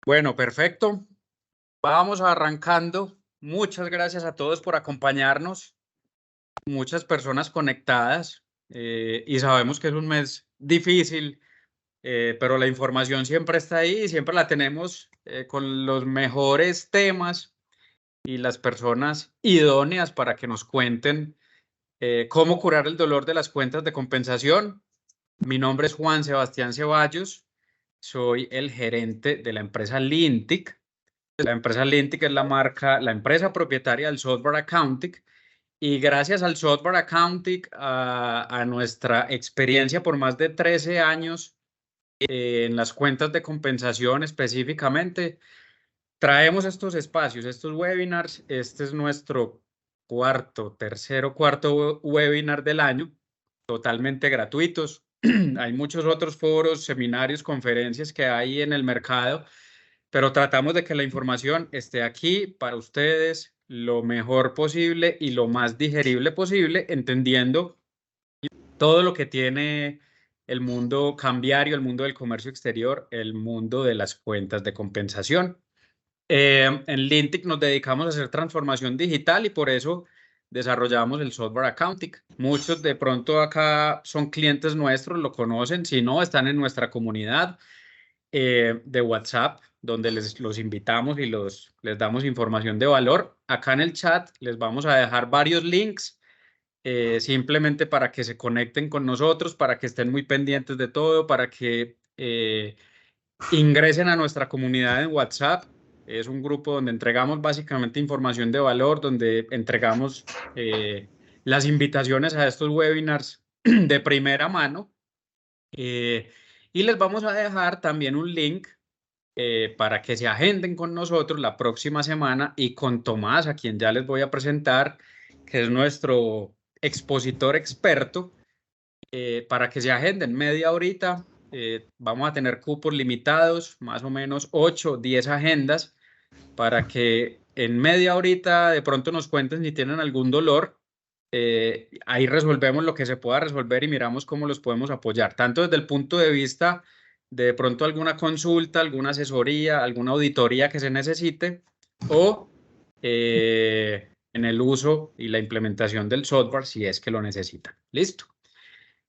Bueno, perfecto. Vamos arrancando. Muchas gracias a todos por acompañarnos. Muchas personas conectadas y sabemos que es un mes difícil, pero la información siempre está ahí y siempre la tenemos con los mejores temas y las personas idóneas para que nos cuenten cómo curar el dolor de las cuentas de compensación. Mi nombre es Juan Sebastián Ceballos. Soy el gerente de la empresa Lintic. La empresa Lintic es la empresa propietaria del software Accounting, y gracias al software Accounting, a nuestra experiencia por más de 13 años en las cuentas de compensación específicamente, traemos estos espacios, estos webinars. Este es nuestro cuarto webinar del año, totalmente gratuitos. Hay muchos otros foros, seminarios, conferencias que hay en el mercado, pero tratamos de que la información esté aquí para ustedes lo mejor posible y lo más digerible posible, entendiendo todo lo que tiene el mundo cambiario, el mundo del comercio exterior, el mundo de las cuentas de compensación. En Lintic nos dedicamos a hacer transformación digital y por eso desarrollamos el software Accounting. Muchos de pronto acá son clientes nuestros, lo conocen, si no, están en nuestra comunidad de WhatsApp, donde los invitamos y les damos información de valor. Acá en el chat les vamos a dejar varios links, simplemente para que se conecten con nosotros, para que estén muy pendientes de todo, para que ingresen a nuestra comunidad en WhatsApp. Es un grupo donde entregamos básicamente información de valor, donde entregamos las invitaciones a estos webinars de primera mano. Y les vamos a dejar también un link para que se agenden con nosotros la próxima semana y con Tomás, a quien ya les voy a presentar, que es nuestro expositor experto, para que se agenden media horita. Vamos a tener cupos limitados, más o menos 8 o 10 agendas, para que en media horita de pronto nos cuenten si tienen algún dolor. Ahí resolvemos lo que se pueda resolver y miramos cómo los podemos apoyar, tanto desde el punto de vista de pronto alguna consulta, alguna asesoría, alguna auditoría que se necesite, o en el uso y la implementación del software si es que lo necesitan. Listo.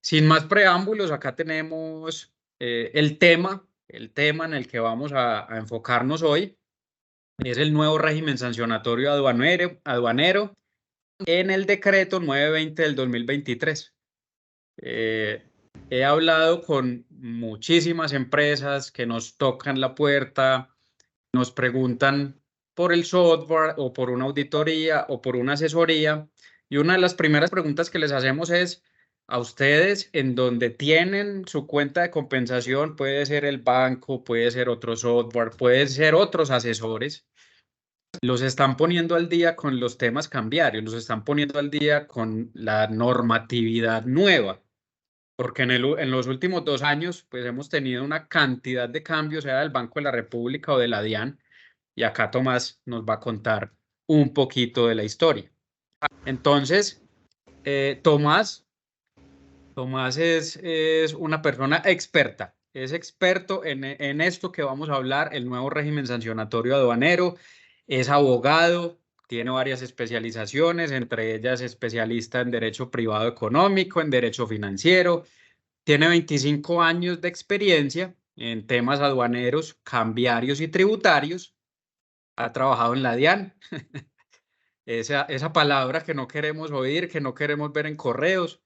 Sin más preámbulos, acá tenemos el tema en el que vamos a enfocarnos hoy. Es el nuevo régimen sancionatorio aduanero en el decreto 920 del 2023. He hablado con muchísimas empresas que nos tocan la puerta, nos preguntan por el software o por una auditoría o por una asesoría, y una de las primeras preguntas que les hacemos es: a ustedes, en donde tienen su cuenta de compensación, puede ser el banco, puede ser otro software, puede ser otros asesores, los están poniendo al día con los temas cambiarios, los están poniendo al día con la normatividad nueva, porque en los últimos 2 años pues hemos tenido una cantidad de cambios, sea del Banco de la República o de la DIAN, y acá Tomás nos va a contar un poquito de la historia. Entonces, Tomás es una persona experta, es experto en esto que vamos a hablar, el nuevo régimen sancionatorio aduanero. Es abogado, tiene varias especializaciones, entre ellas especialista en Derecho Privado Económico, en Derecho Financiero. Tiene 25 años de experiencia en temas aduaneros, cambiarios y tributarios. Ha trabajado en la DIAN, esa palabra que no queremos oír, que no queremos ver en correos,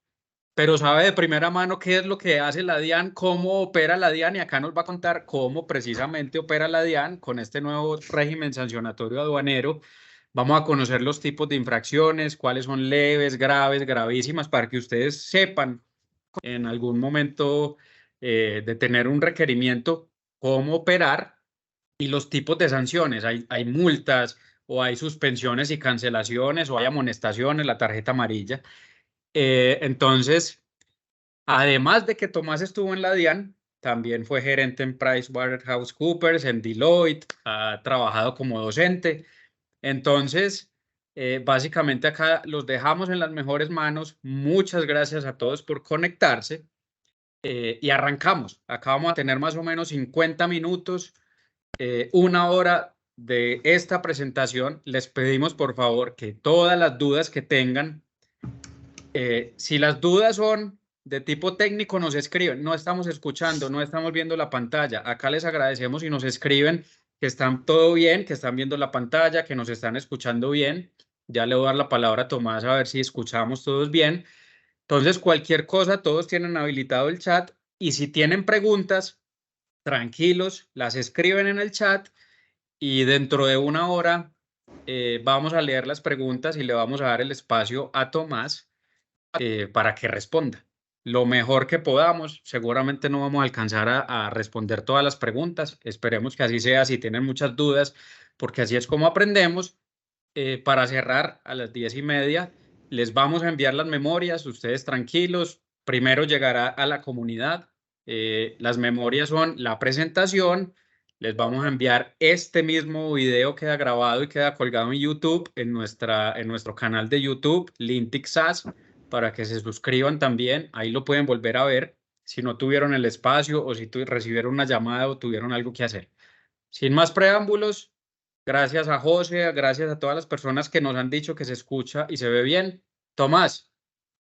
pero sabe de primera mano qué es lo que hace la DIAN, cómo opera la DIAN, y acá nos va a contar cómo precisamente opera la DIAN con este nuevo régimen sancionatorio aduanero. Vamos a conocer los tipos de infracciones, cuáles son leves, graves, gravísimas, para que ustedes sepan en algún momento de tener un requerimiento, cómo operar, y los tipos de sanciones. Hay multas, o hay suspensiones y cancelaciones, o hay amonestaciones, la tarjeta amarilla. Entonces, además de que Tomás estuvo en la DIAN, también fue gerente en PricewaterhouseCoopers, en Deloitte, ha trabajado como docente. Entonces, básicamente acá los dejamos en las mejores manos. Muchas gracias a todos por conectarse, y arrancamos. Acá vamos a tener más o menos 50 minutos una hora de esta presentación. Les pedimos por favor que todas las dudas que tengan, si las dudas son de tipo técnico, nos escriben. No estamos escuchando, no estamos viendo la pantalla. Acá les agradecemos si nos escriben que están todo bien, que están viendo la pantalla, que nos están escuchando bien. Ya le voy a dar la palabra a Tomás a ver si escuchamos todos bien. Entonces, cualquier cosa, todos tienen habilitado el chat y si tienen preguntas, tranquilos, las escriben en el chat y dentro de una hora vamos a leer las preguntas y le vamos a dar el espacio a Tomás para que responda. Lo mejor que podamos, seguramente no vamos a alcanzar a responder todas las preguntas, esperemos que así sea si tienen muchas dudas, porque así es como aprendemos. Para cerrar a las 10:30, les vamos a enviar las memorias, ustedes tranquilos, primero llegará a la comunidad, las memorias son la presentación, les vamos a enviar este mismo video, queda grabado y queda colgado en YouTube, en nuestro canal de YouTube, Lintic SaaS, para que se suscriban también, ahí lo pueden volver a ver si no tuvieron el espacio o si recibieron una llamada o tuvieron algo que hacer. Sin más preámbulos, gracias a José, gracias a todas las personas que nos han dicho que se escucha y se ve bien. Tomás,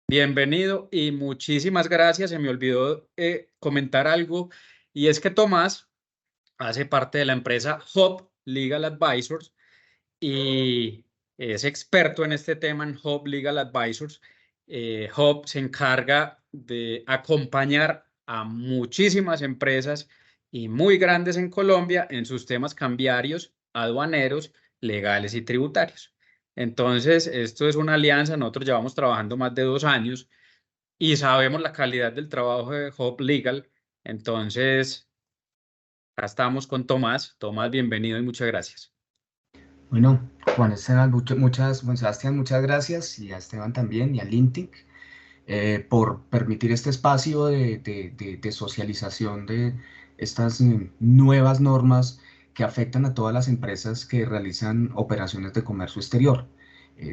bienvenido y muchísimas gracias. Se me olvidó comentar algo y es que Tomás hace parte de la empresa Hub Legal Advisors y es experto en este tema en Hub Legal Advisors. Hub se encarga de acompañar a muchísimas empresas y muy grandes en Colombia en sus temas cambiarios, aduaneros, legales y tributarios. Entonces, esto es una alianza, nosotros llevamos trabajando más de 2 años y sabemos la calidad del trabajo de Hub Legal. Entonces, acá estamos con Tomás. Tomás, bienvenido y muchas gracias. Bueno, Juan Esteban, Juan Sebastián, muchas gracias, y a Esteban también, y a Lintic, por permitir este espacio de socialización de estas nuevas normas que afectan a todas las empresas que realizan operaciones de comercio exterior.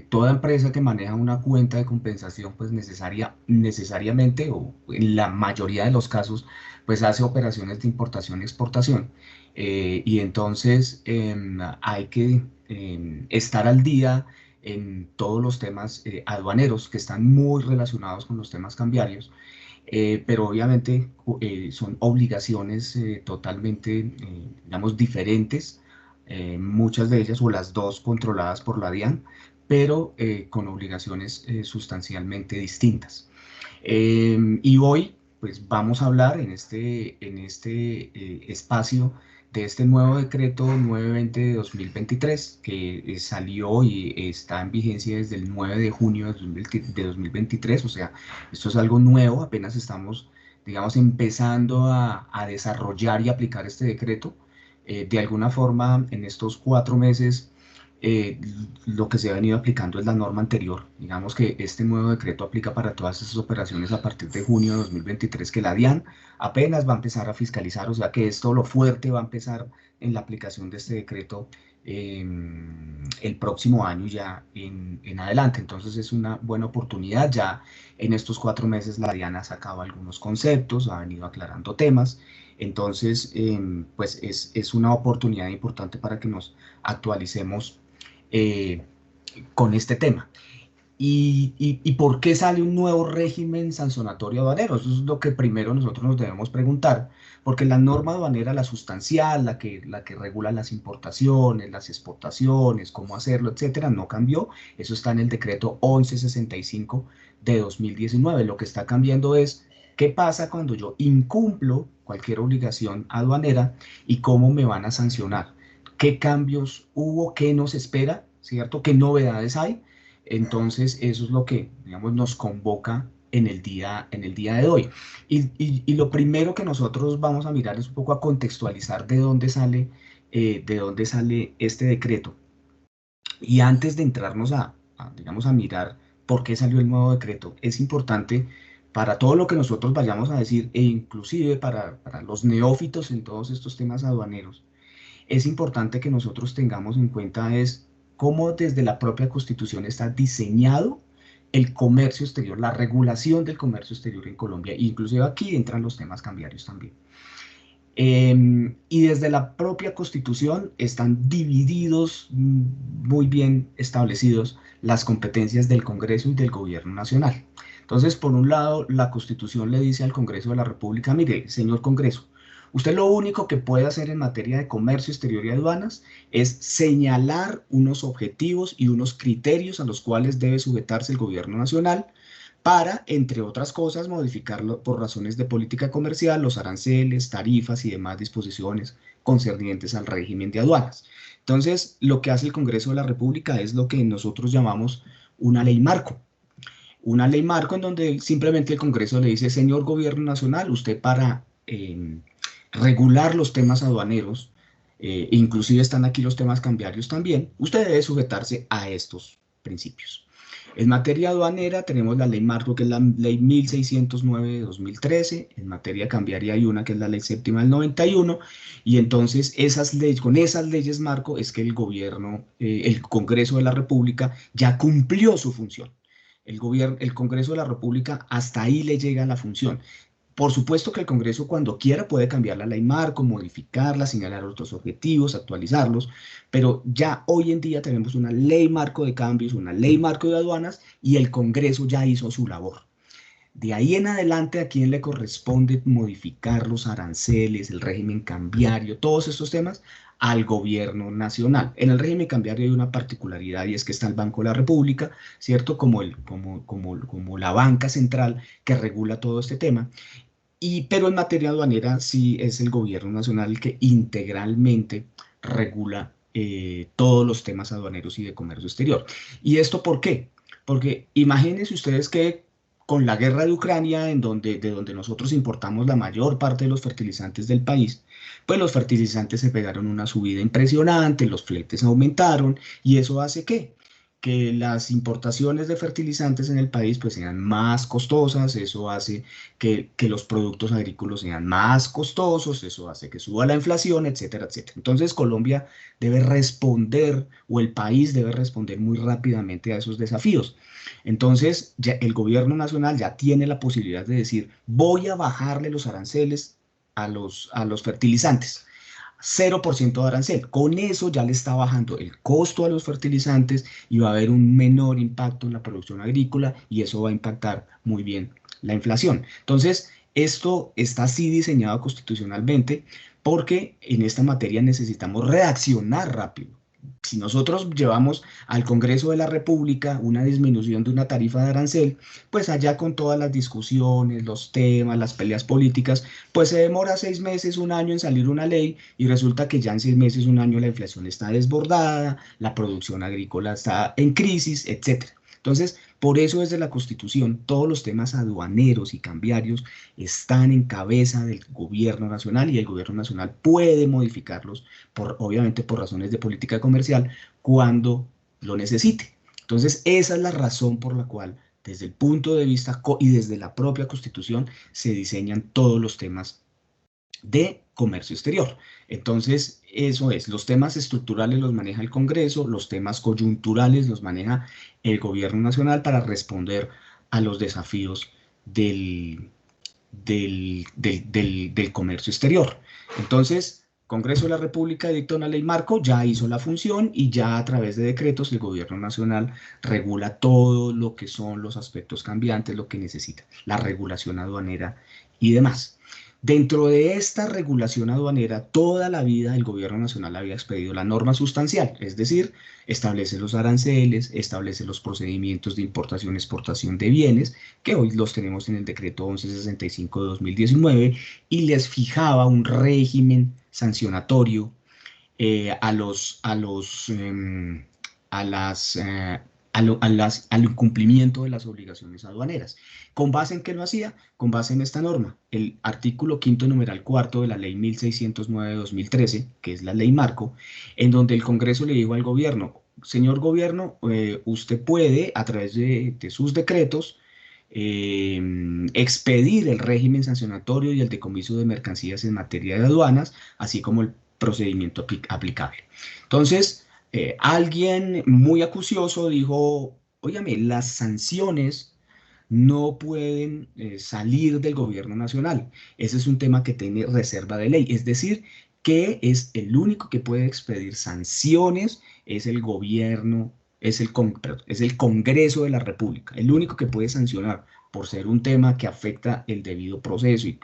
Toda empresa que maneja una cuenta de compensación, pues necesariamente, o en la mayoría de los casos, pues hace operaciones de importación y exportación. Y entonces hay que estar al día en todos los temas aduaneros que están muy relacionados con los temas cambiarios, pero obviamente son obligaciones totalmente, digamos, diferentes, muchas de ellas o las dos controladas por la DIAN, pero con obligaciones sustancialmente distintas. Y hoy, pues vamos a hablar en este espacio de este nuevo decreto 920 de 2023 que salió y está en vigencia desde el 9 de junio de 2023, o sea, esto es algo nuevo, apenas estamos, digamos, empezando a desarrollar y aplicar este decreto. De alguna forma, en estos 4 meses, eh, lo que se ha venido aplicando es la norma anterior. Digamos que este nuevo decreto aplica para todas esas operaciones a partir de junio de 2023, que la DIAN apenas va a empezar a fiscalizar, o sea que esto, lo fuerte, va a empezar en la aplicación de este decreto el próximo año ya en adelante. Entonces es una buena oportunidad. Ya en estos 4 meses la DIAN ha sacado algunos conceptos, ha venido aclarando temas. Entonces, pues es una oportunidad importante para que nos actualicemos eh, con este tema. ¿Y por qué sale un nuevo régimen sancionatorio aduanero? Eso es lo que primero nosotros nos debemos preguntar, porque la norma aduanera, la sustancial, la que regula las importaciones, las exportaciones, cómo hacerlo, etcétera, no cambió. Eso está en el decreto 1165 de 2019. Lo que está cambiando es qué pasa cuando yo incumplo cualquier obligación aduanera y cómo me van a sancionar. ¿Qué cambios hubo? ¿Qué nos espera? ¿Cierto? ¿Qué novedades hay? Entonces, eso es lo que, digamos, nos convoca en el día de hoy. Y lo primero que nosotros vamos a mirar es un poco a contextualizar de dónde sale este decreto. Y antes de entrarnos digamos, a mirar por qué salió el nuevo decreto, es importante para todo lo que nosotros vayamos a decir, e inclusive para los neófitos en todos estos temas aduaneros, es importante que nosotros tengamos en cuenta es cómo desde la propia Constitución está diseñado el comercio exterior, la regulación del comercio exterior en Colombia. Inclusive aquí entran los temas cambiarios también. Y desde la propia Constitución están divididos, muy bien establecidos las competencias del Congreso y del Gobierno Nacional. Entonces, por un lado, la Constitución le dice al Congreso de la República, mire, señor Congreso, usted lo único que puede hacer en materia de comercio exterior y aduanas es señalar unos objetivos y unos criterios a los cuales debe sujetarse el Gobierno Nacional para, entre otras cosas, modificarlo por razones de política comercial, los aranceles, tarifas y demás disposiciones concernientes al régimen de aduanas. Entonces, lo que hace el Congreso de la República es lo que nosotros llamamos una ley marco. Una ley marco en donde simplemente el Congreso le dice, señor Gobierno Nacional, usted para regular los temas aduaneros, inclusive están aquí los temas cambiarios también, usted debe sujetarse a estos principios. En materia aduanera tenemos la ley marco, que es la ley 1609 de 2013, en materia cambiaria hay una que es la ley séptima del 91, y entonces con esas leyes marco es que el gobierno, el Congreso de la República ya cumplió su función. El Congreso de la República hasta ahí le llega la función. Por supuesto que el Congreso cuando quiera puede cambiar la ley marco, modificarla, señalar otros objetivos, actualizarlos, pero ya hoy en día tenemos una ley marco de cambios, una ley marco de aduanas y el Congreso ya hizo su labor. De ahí en adelante, ¿a quién le corresponde modificar los aranceles, el régimen cambiario, todos estos temas? Al gobierno nacional. En el régimen cambiario hay una particularidad y es que está el Banco de la República, ¿cierto? Como la banca central que regula todo este tema. Pero en materia aduanera sí es el gobierno nacional el que integralmente regula todos los temas aduaneros y de comercio exterior. ¿Y esto por qué? Porque imagínense ustedes que con la guerra de Ucrania, de donde nosotros importamos la mayor parte de los fertilizantes del país, pues los fertilizantes se pegaron una subida impresionante, los fletes aumentaron, y eso hace que las importaciones de fertilizantes en el país pues sean más costosas, eso hace que los productos agrícolas sean más costosos, eso hace que suba la inflación, etcétera, etcétera. Entonces Colombia debe responder, o el país debe responder muy rápidamente a esos desafíos. Entonces ya el gobierno nacional ya tiene la posibilidad de decir, voy a bajarle los aranceles a los fertilizantes. 0% de arancel. Con eso ya le está bajando el costo a los fertilizantes y va a haber un menor impacto en la producción agrícola y eso va a impactar muy bien la inflación. Entonces, esto está así diseñado constitucionalmente porque en esta materia necesitamos reaccionar rápido. Si nosotros llevamos al Congreso de la República una disminución de una tarifa de arancel, pues allá con todas las discusiones, los temas, las peleas políticas, pues se demora 6 meses, un año en salir una ley y resulta que ya en 6 meses, un año la inflación está desbordada, la producción agrícola está en crisis, etcétera. Entonces, por eso desde la Constitución todos los temas aduaneros y cambiarios están en cabeza del gobierno nacional y el gobierno nacional puede modificarlos, obviamente por razones de política comercial, cuando lo necesite. Entonces, esa es la razón por la cual desde el punto de vista y desde la propia Constitución se diseñan todos los temas de comercio exterior. Entonces, eso es, los temas estructurales los maneja el Congreso, los temas coyunturales los maneja el gobierno nacional para responder a los desafíos del comercio exterior. Entonces, Congreso de la República dicta una ley marco, ya hizo la función y ya a través de decretos el gobierno nacional regula todo lo que son los aspectos cambiantes, lo que necesita, la regulación aduanera y demás. Dentro de esta regulación aduanera, toda la vida el gobierno nacional había expedido la norma sustancial, es decir, establece los aranceles, establece los procedimientos de importación y exportación de bienes, que hoy los tenemos en el decreto 1165 de 2019, y les fijaba un régimen sancionatorio a al incumplimiento de las obligaciones aduaneras. ¿Con base en qué lo hacía? Con base en esta norma, el artículo quinto numeral cuarto de la ley 1609 de 2013, que es la ley marco, en donde el Congreso le dijo al gobierno, señor gobierno, usted puede a través de sus decretos expedir el régimen sancionatorio y el decomiso de mercancías en materia de aduanas, así como el procedimiento aplicable. Entonces, alguien muy acucioso dijo, óigame, las sanciones no pueden salir del gobierno nacional. Ese es un tema que tiene reserva de ley, es decir, que es el único que puede expedir sanciones, es el gobierno, perdón, es el Congreso de la República, el único que puede sancionar por ser un tema que afecta el debido proceso y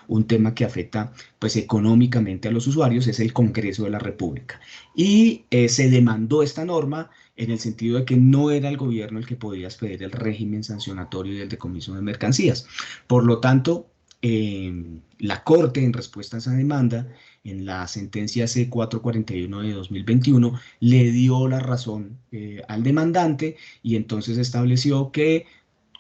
un tema que afecta pues económicamente a los usuarios, es el Congreso de la República. Y se demandó esta norma en el sentido de que no era el gobierno el que podía expedir el régimen sancionatorio y el decomiso de mercancías. Por lo tanto, la Corte, en respuesta a esa demanda, en la sentencia C441 de 2021, le dio la razón al demandante y entonces estableció que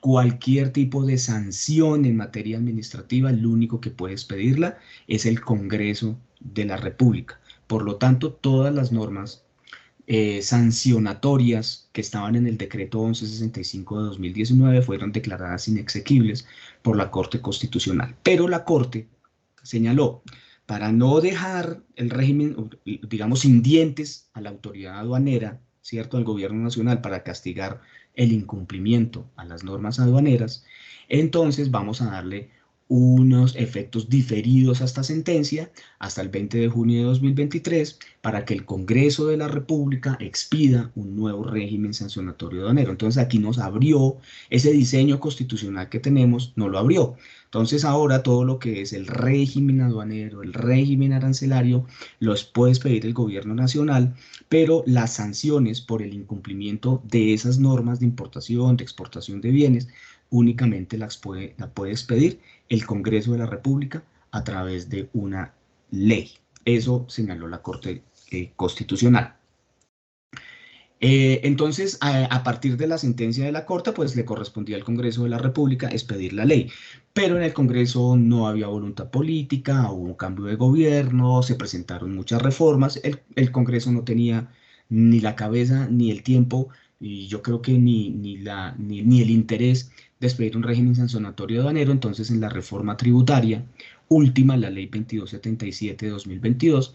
cualquier tipo de sanción en materia administrativa, el único que puede expedirla es el Congreso de la República. Por lo tanto, todas las normas sancionatorias que estaban en el decreto 1165 de 2019 fueron declaradas inexequibles por la Corte Constitucional. Pero la Corte señaló, para no dejar el régimen, digamos, sin dientes a la autoridad aduanera, ¿cierto?, al gobierno nacional para castigar el incumplimiento a las normas aduaneras, entonces vamos a darle unos efectos diferidos a esta sentencia hasta el 20 de junio de 2023 para que el Congreso de la República expida un nuevo régimen sancionatorio aduanero. Entonces aquí nos abrió ese diseño constitucional que tenemos, no lo abrió. Entonces ahora todo lo que es el régimen aduanero, el régimen arancelario, los puede pedir el gobierno nacional, pero las sanciones por el incumplimiento de esas normas de importación, de exportación de bienes, únicamente la puede expedir el Congreso de la República a través de una ley. Eso señaló la Corte Constitucional. Entonces, a partir de la sentencia de la Corte, pues le correspondía al Congreso de la República expedir la ley. Pero en el Congreso no había voluntad política, hubo un cambio de gobierno, se presentaron muchas reformas, el Congreso no tenía ni la cabeza ni el tiempo, y yo creo que ni el interés de expedir un régimen sancionatorio aduanero. Entonces, en la reforma tributaria última, la ley 2277 de 2022,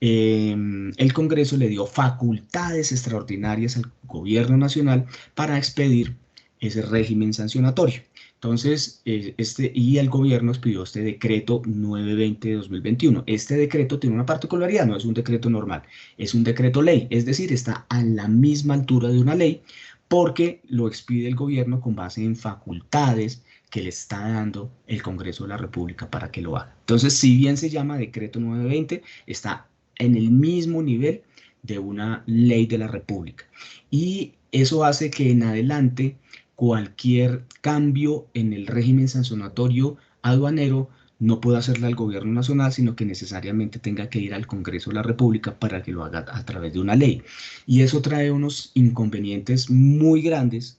el Congreso le dio facultades extraordinarias al gobierno nacional para expedir ese régimen sancionatorio. Entonces, y el gobierno expidió este decreto 920 de 2021. Este decreto tiene una particularidad, no es un decreto normal, es un decreto ley, es decir, está a la misma altura de una ley porque lo expide el gobierno con base en facultades que le está dando el Congreso de la República para que lo haga. Entonces, si bien se llama decreto 920, está en el mismo nivel de una ley de la República. Y eso hace que en adelante cualquier cambio en el régimen sancionatorio aduanero no pueda hacerle al gobierno nacional, sino que necesariamente tenga que ir al Congreso de la República para que lo haga a través de una ley. Y eso trae unos inconvenientes muy grandes,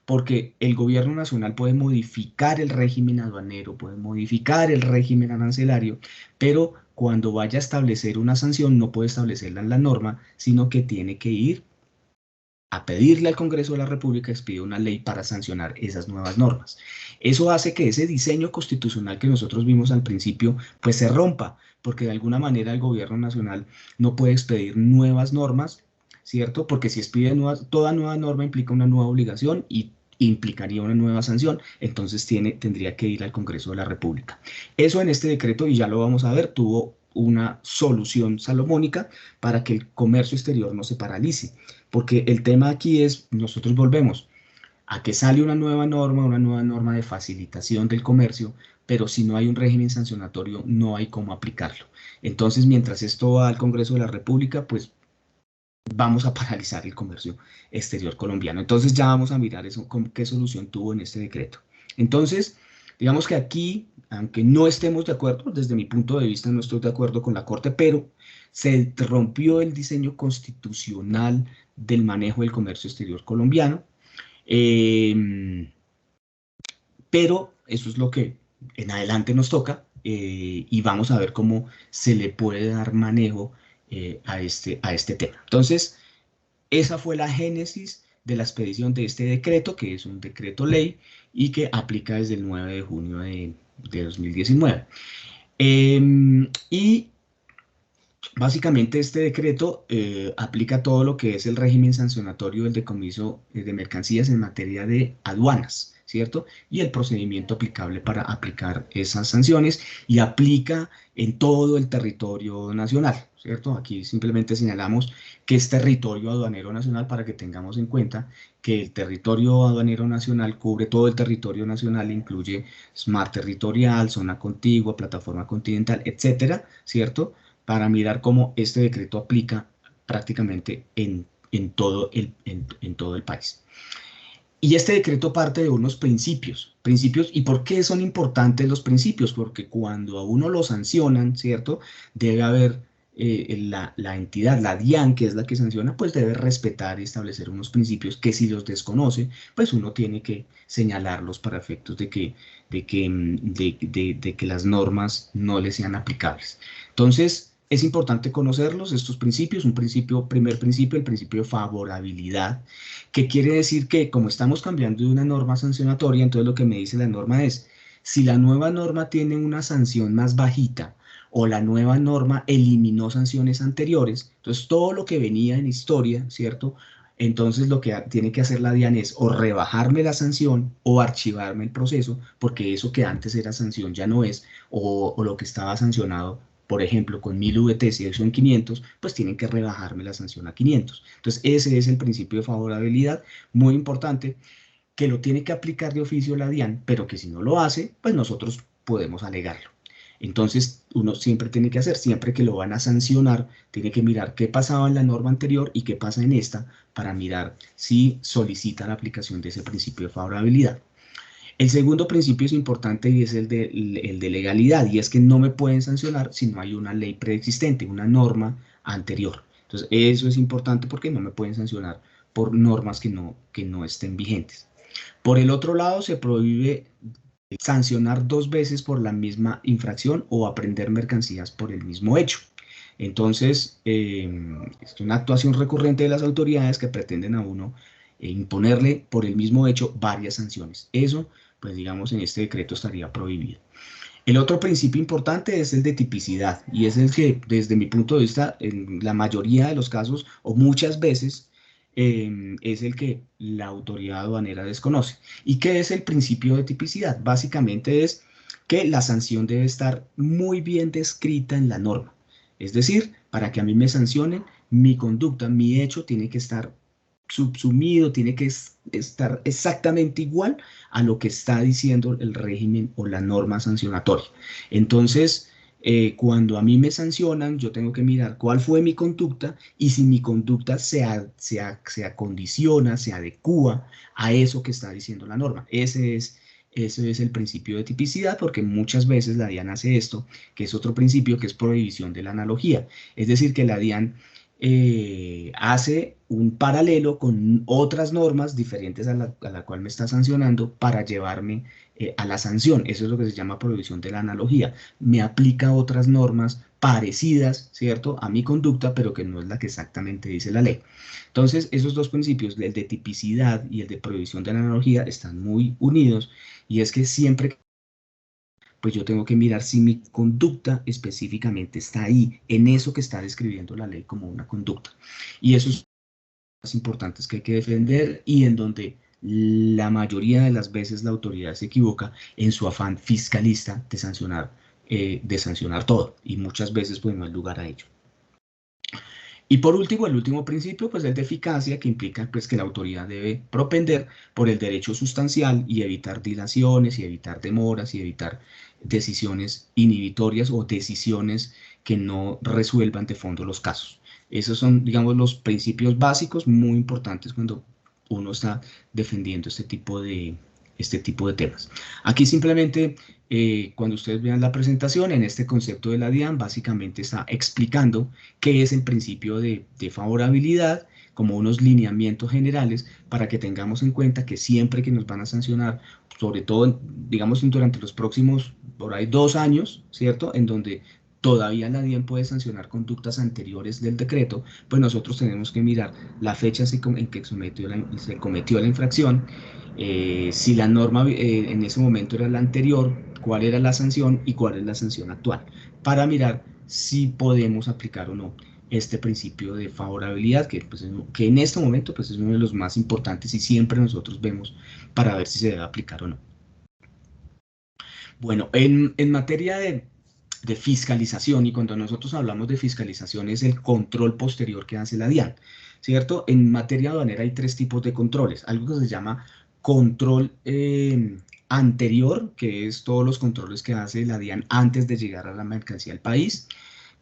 porque el gobierno nacional puede modificar el régimen aduanero, puede modificar el régimen arancelario, pero cuando vaya a establecer una sanción no puede establecerla en la norma, sino que tiene que ir a pedirle al Congreso de la República que expida una ley para sancionar esas nuevas normas. Eso hace que ese diseño constitucional que nosotros vimos al principio, pues se rompa, porque de alguna manera el gobierno nacional no puede expedir nuevas normas, ¿cierto? Porque si expide toda nueva norma implica una nueva obligación y implicaría una nueva sanción, entonces tendría que ir al Congreso de la República. Eso en este decreto, y ya lo vamos a ver, tuvo una solución salomónica para que el comercio exterior no se paralice, porque el tema aquí es, nosotros volvemos a que sale una nueva norma de facilitación del comercio, pero si no hay un régimen sancionatorio, no hay cómo aplicarlo. Entonces, mientras esto va al Congreso de la República, pues vamos a paralizar el comercio exterior colombiano. Entonces ya vamos a mirar eso, qué solución tuvo en este decreto. Entonces, digamos que aquí, aunque no estemos de acuerdo, desde mi punto de vista no estoy de acuerdo con la Corte, pero se rompió el diseño constitucional del manejo del comercio exterior colombiano, pero eso es lo que en adelante nos toca, y vamos a ver cómo se le puede dar manejo a este tema. Entonces, esa fue la génesis de la expedición de este decreto, que es un decreto ley y que aplica desde el 9 de junio de 2019. Y Básicamente este decreto aplica todo lo que es el régimen sancionatorio del decomiso de mercancías en materia de aduanas, ¿cierto? Y el procedimiento aplicable para aplicar esas sanciones y aplica en todo el territorio nacional, ¿cierto? Aquí simplemente señalamos que es territorio aduanero nacional para que tengamos en cuenta que el territorio aduanero nacional cubre todo el territorio nacional, incluye Smart Territorial, zona contigua, plataforma continental, etcétera, ¿cierto? Para mirar cómo este decreto aplica prácticamente en todo el país. Y este decreto parte de unos principios, ¿y por qué son importantes los principios? Porque cuando a uno lo sancionan, ¿cierto? Debe haber la entidad, la DIAN, que es la que sanciona, pues debe respetar y establecer unos principios que si los desconoce, pues uno tiene que señalarlos para efectos de que las normas no le sean aplicables. Entonces, es importante conocerlos, estos principios, primer principio, el principio de favorabilidad, que quiere decir que como estamos cambiando de una norma sancionatoria, entonces lo que me dice la norma es, si la nueva norma tiene una sanción más bajita o la nueva norma eliminó sanciones anteriores, entonces todo lo que venía en historia, ¿cierto? Entonces lo que tiene que hacer la DIAN es o rebajarme la sanción o archivarme el proceso, porque eso que antes era sanción ya no es, o lo que estaba sancionado por ejemplo, con 1000 VT, si son 500, pues tienen que rebajarme la sanción a 500. Entonces, ese es el principio de favorabilidad, muy importante, que lo tiene que aplicar de oficio la DIAN, pero que si no lo hace, pues nosotros podemos alegarlo. Entonces, uno siempre tiene que hacer, siempre que lo van a sancionar, tiene que mirar qué pasaba en la norma anterior y qué pasa en esta, para mirar si solicita la aplicación de ese principio de favorabilidad. El segundo principio es importante y es el de legalidad, y es que no me pueden sancionar si no hay una ley preexistente, una norma anterior. Entonces, eso es importante porque no me pueden sancionar por normas que no estén vigentes. Por el otro lado, se prohíbe sancionar 2 veces por la misma infracción o apreender mercancías por el mismo hecho. Entonces, es una actuación recurrente de las autoridades que pretenden a uno imponerle por el mismo hecho varias sanciones. Eso, pues digamos, en este decreto estaría prohibido. El otro principio importante es el de tipicidad y es el que, desde mi punto de vista, en la mayoría de los casos o muchas veces, es el que la autoridad aduanera desconoce. ¿Y qué es el principio de tipicidad? Básicamente es que la sanción debe estar muy bien descrita en la norma. Es decir, para que a mí me sancionen, mi conducta, mi hecho tiene que estar subsumido, tiene que estar exactamente igual a lo que está diciendo el régimen o la norma sancionatoria. Entonces, cuando a mí me sancionan, yo tengo que mirar cuál fue mi conducta y si mi conducta se acondiciona, se adecúa a eso que está diciendo la norma. Ese es el principio de tipicidad, porque muchas veces la DIAN hace esto, que es otro principio, que es prohibición de la analogía. Es decir, que la DIAN hace un paralelo con otras normas diferentes a la cual me está sancionando para llevarme a la sanción. Eso es lo que se llama prohibición de la analogía. Me aplica otras normas parecidas, ¿cierto?, a mi conducta, pero que no es la que exactamente dice la ley. Entonces, esos dos principios, el de tipicidad y el de prohibición de la analogía, están muy unidos, y es que siempre pues yo tengo que mirar si mi conducta específicamente está ahí, en eso que está describiendo la ley como una conducta. Y eso es más importantes que hay que defender y en donde la mayoría de las veces la autoridad se equivoca en su afán fiscalista de sancionar todo, y muchas veces pues no hay lugar a ello. Y por último, el último principio, pues es de eficacia, que implica pues que la autoridad debe propender por el derecho sustancial y evitar dilaciones y evitar demoras y evitar decisiones inhibitorias o decisiones que no resuelvan de fondo los casos. Esos son, digamos, los principios básicos muy importantes cuando uno está defendiendo este tipo de temas. Aquí simplemente, cuando ustedes vean la presentación, en este concepto de la DIAN, básicamente está explicando qué es el principio de favorabilidad, como unos lineamientos generales para que tengamos en cuenta que siempre que nos van a sancionar, sobre todo, digamos, durante los próximos, por ahí 2 años, ¿cierto?, en donde todavía la DIAN puede sancionar conductas anteriores del decreto, pues nosotros tenemos que mirar la fecha en que se cometió la infracción, si la norma en ese momento era la anterior, cuál era la sanción y cuál es la sanción actual, para mirar si podemos aplicar o no este principio de favorabilidad, que, pues, que en este momento pues, es uno de los más importantes y siempre nosotros vemos para ver si se debe aplicar o no. Bueno, en materia de fiscalización, y cuando nosotros hablamos de fiscalización es el control posterior que hace la DIAN, ¿cierto? En materia aduanera hay tres tipos de controles, algo que se llama control anterior, que es todos los controles que hace la DIAN antes de llegar a la mercancía al país.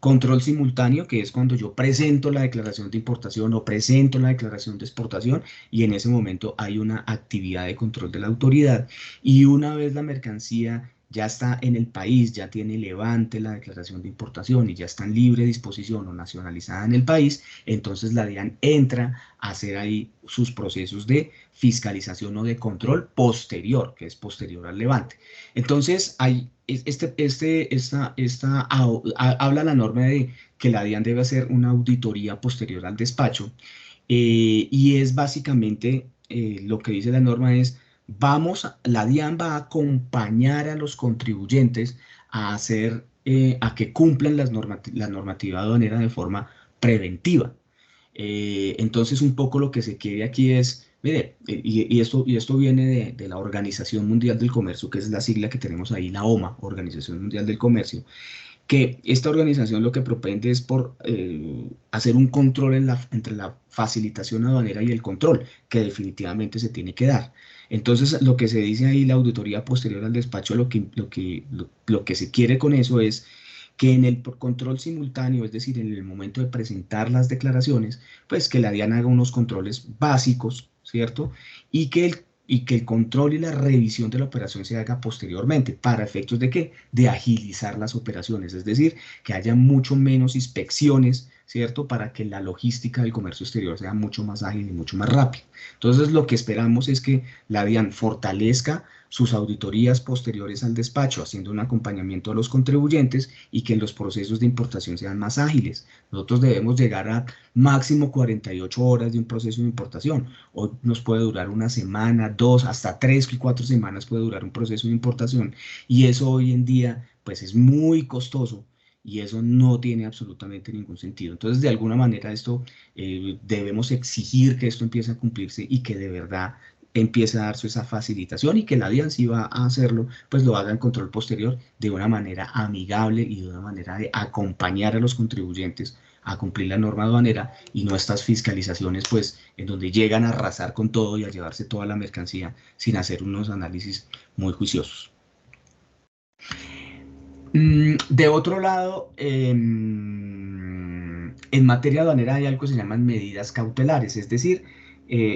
Control simultáneo, que es cuando yo presento la declaración de importación o presento la declaración de exportación y en ese momento hay una actividad de control de la autoridad. Y una vez la mercancía ya está en el país, ya tiene levante la declaración de importación y ya está en libre disposición o nacionalizada en el país, entonces la DIAN entra a hacer ahí sus procesos de fiscalización o de control posterior, que es posterior al levante. Entonces, habla la norma de que la DIAN debe hacer una auditoría posterior al despacho y es básicamente lo que dice la norma es, la DIAN va a acompañar a los contribuyentes a hacer, a que cumplan la normativa aduanera de forma preventiva. Entonces, un poco lo que se quiere aquí es, mire, y esto viene de la Organización Mundial del Comercio, que es la sigla que tenemos ahí, la OMA, Organización Mundial del Comercio, que esta organización lo que propende es hacer un control entre la facilitación aduanera y el control, que definitivamente se tiene que dar. Entonces, lo que se dice ahí, la auditoría posterior al despacho, lo que se quiere con eso es que en el control simultáneo, es decir, en el momento de presentar las declaraciones, pues que la DIAN haga unos controles básicos, ¿cierto? Y que el control y la revisión de la operación se haga posteriormente. ¿Para efectos de qué? De agilizar las operaciones, es decir, que haya mucho menos inspecciones, ¿cierto? Para que la logística del comercio exterior sea mucho más ágil y mucho más rápida. Entonces, lo que esperamos es que la DIAN fortalezca sus auditorías posteriores al despacho, haciendo un acompañamiento a los contribuyentes y que los procesos de importación sean más ágiles. Nosotros debemos llegar a máximo 48 horas de un proceso de importación. Hoy nos puede durar una semana, dos, hasta 3 y 4 semanas puede durar un proceso de importación y eso hoy en día pues es muy costoso y eso no tiene absolutamente ningún sentido. Entonces, de alguna manera, debemos exigir que esto empiece a cumplirse y que de verdad empiece a darse esa facilitación y que la DIAN, si va a hacerlo, pues lo haga en control posterior de una manera amigable y de una manera de acompañar a los contribuyentes a cumplir la norma aduanera y no estas fiscalizaciones, pues, en donde llegan a arrasar con todo y a llevarse toda la mercancía sin hacer unos análisis muy juiciosos. De otro lado, en materia aduanera hay algo que se llaman medidas cautelares, es decir,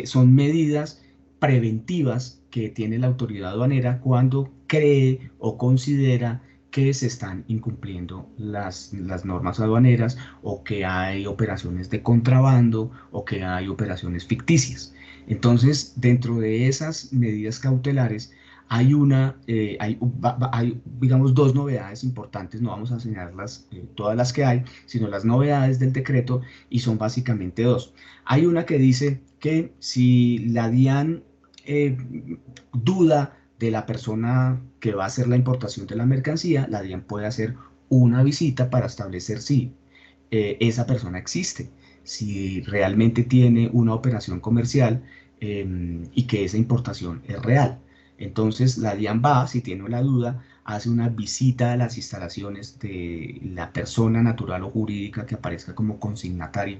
son medidas preventivas que tiene la autoridad aduanera cuando cree o considera que se están incumpliendo las normas aduaneras o que hay operaciones de contrabando o que hay operaciones ficticias. Entonces, dentro de esas medidas cautelares, hay, digamos, dos novedades importantes, no vamos a señalarlas todas las que hay, sino las novedades del decreto, y son básicamente dos. Hay una que dice que si la DIAN eh, duda de la persona que va a hacer la importación de la mercancía, la DIAN puede hacer una visita para establecer si esa persona existe, si realmente tiene una operación comercial y que esa importación es real. Entonces la DIAN va, si tiene la duda, hace una visita a las instalaciones de la persona natural o jurídica que aparezca como consignatario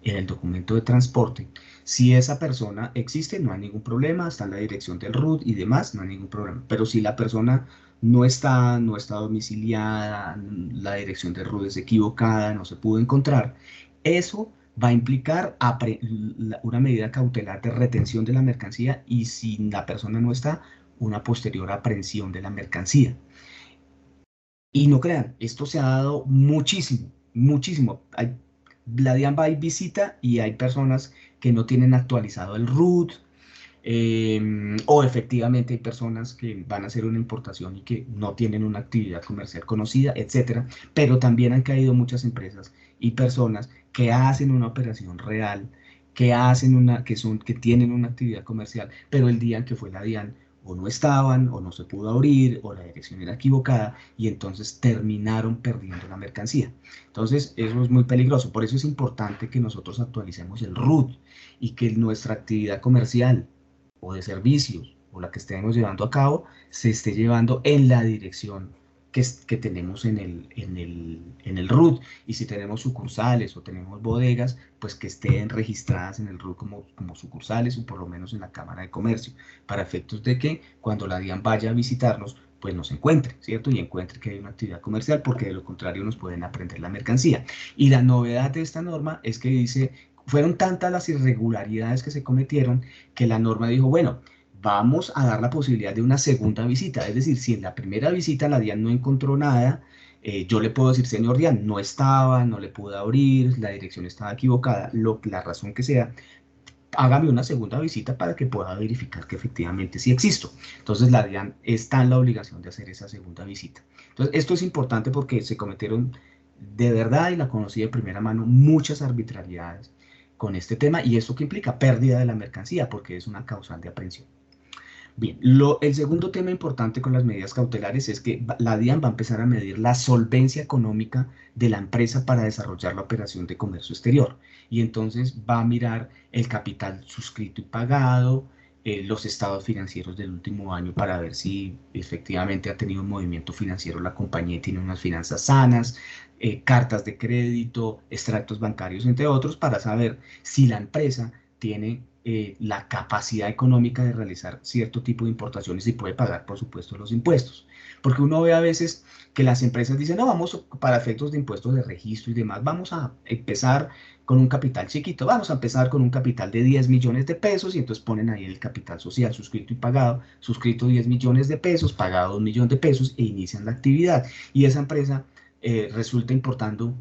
en el documento de transporte. Si esa persona existe, no hay ningún problema, está en la dirección del RUT y demás, no hay ningún problema. Pero si la persona no está domiciliada, la dirección del RUT es equivocada, no se pudo encontrar, eso va a implicar una medida cautelar de retención de la mercancía y si la persona no está, una posterior aprehensión de la mercancía. Y no crean, esto se ha dado muchísimo, muchísimo. La DIAN va y visita y hay personas que no tienen actualizado el RUT, o efectivamente hay personas que van a hacer una importación y que no tienen una actividad comercial conocida, etcétera. Pero también han caído muchas empresas y personas que hacen una operación real, que tienen una actividad comercial, pero el día en que fue la DIAN o no estaban, o no se pudo abrir, o la dirección era equivocada, y entonces terminaron perdiendo la mercancía. Entonces, eso es muy peligroso. Por eso es importante que nosotros actualicemos el RUT y que nuestra actividad comercial o de servicios o la que estemos llevando a cabo se esté llevando en la dirección que tenemos en el RUT. Y si tenemos sucursales o tenemos bodegas, pues que estén registradas en el RUT como sucursales o por lo menos en la Cámara de Comercio, para efectos de que cuando la DIAN vaya a visitarnos, pues nos encuentre, ¿cierto? Y encuentre que hay una actividad comercial, porque de lo contrario nos pueden apreender la mercancía. Y la novedad de esta norma es que dice, fueron tantas las irregularidades que se cometieron que la norma dijo, bueno, vamos a dar la posibilidad de una segunda visita. Es decir, si en la primera visita la DIAN no encontró nada, yo le puedo decir, señor DIAN, no estaba, no le pude abrir, la dirección estaba equivocada, la razón que sea, hágame una segunda visita para que pueda verificar que efectivamente sí existo. Entonces la DIAN está en la obligación de hacer esa segunda visita. Entonces esto es importante porque se cometieron de verdad, y la conocí de primera mano, muchas arbitrariedades con este tema, y esto que implica pérdida de la mercancía porque es una causal de aprehensión. Bien, el segundo tema importante con las medidas cautelares es que la DIAN va a empezar a medir la solvencia económica de la empresa para desarrollar la operación de comercio exterior. Y entonces va a mirar el capital suscrito y pagado, los estados financieros del último año para ver si efectivamente ha tenido un movimiento financiero la compañía y tiene unas finanzas sanas, cartas de crédito, extractos bancarios, entre otros, para saber si la empresa tiene la capacidad económica de realizar cierto tipo de importaciones y puede pagar, por supuesto, los impuestos. Porque uno ve a veces que las empresas dicen, no, vamos para efectos de impuestos de registro y demás, vamos a empezar con un capital chiquito, vamos a empezar con un capital de 10 millones de pesos, y entonces ponen ahí el capital social suscrito y pagado, suscrito 10 millones de pesos, pagado 1 millón de pesos, e inician la actividad. Y esa empresa resulta importando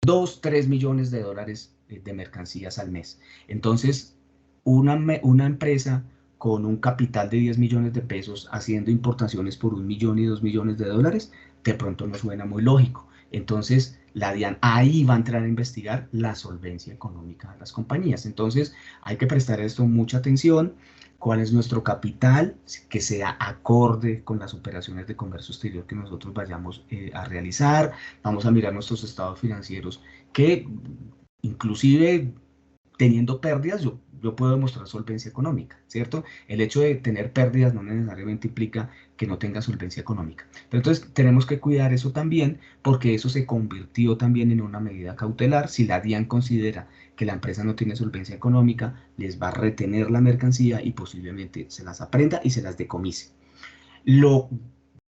2, 3 millones de dólares de mercancías al mes. Entonces, una empresa con un capital de 10 millones de pesos haciendo importaciones por 1 millón y 2 millones de dólares, de pronto no suena muy lógico. Entonces, la DIAN ahí va a entrar a investigar la solvencia económica de las compañías. Entonces, hay que prestar a esto mucha atención. ¿Cuál es nuestro capital? Que sea acorde con las operaciones de comercio exterior que nosotros vayamos a realizar. Vamos a mirar nuestros estados financieros, que inclusive teniendo pérdidas, yo puedo demostrar solvencia económica, ¿cierto? El hecho de tener pérdidas no necesariamente implica que no tenga solvencia económica. Pero entonces tenemos que cuidar eso también, porque eso se convirtió también en una medida cautelar. Si la DIAN considera que la empresa no tiene solvencia económica, les va a retener la mercancía y posiblemente se las aprenda y se las decomise. Lo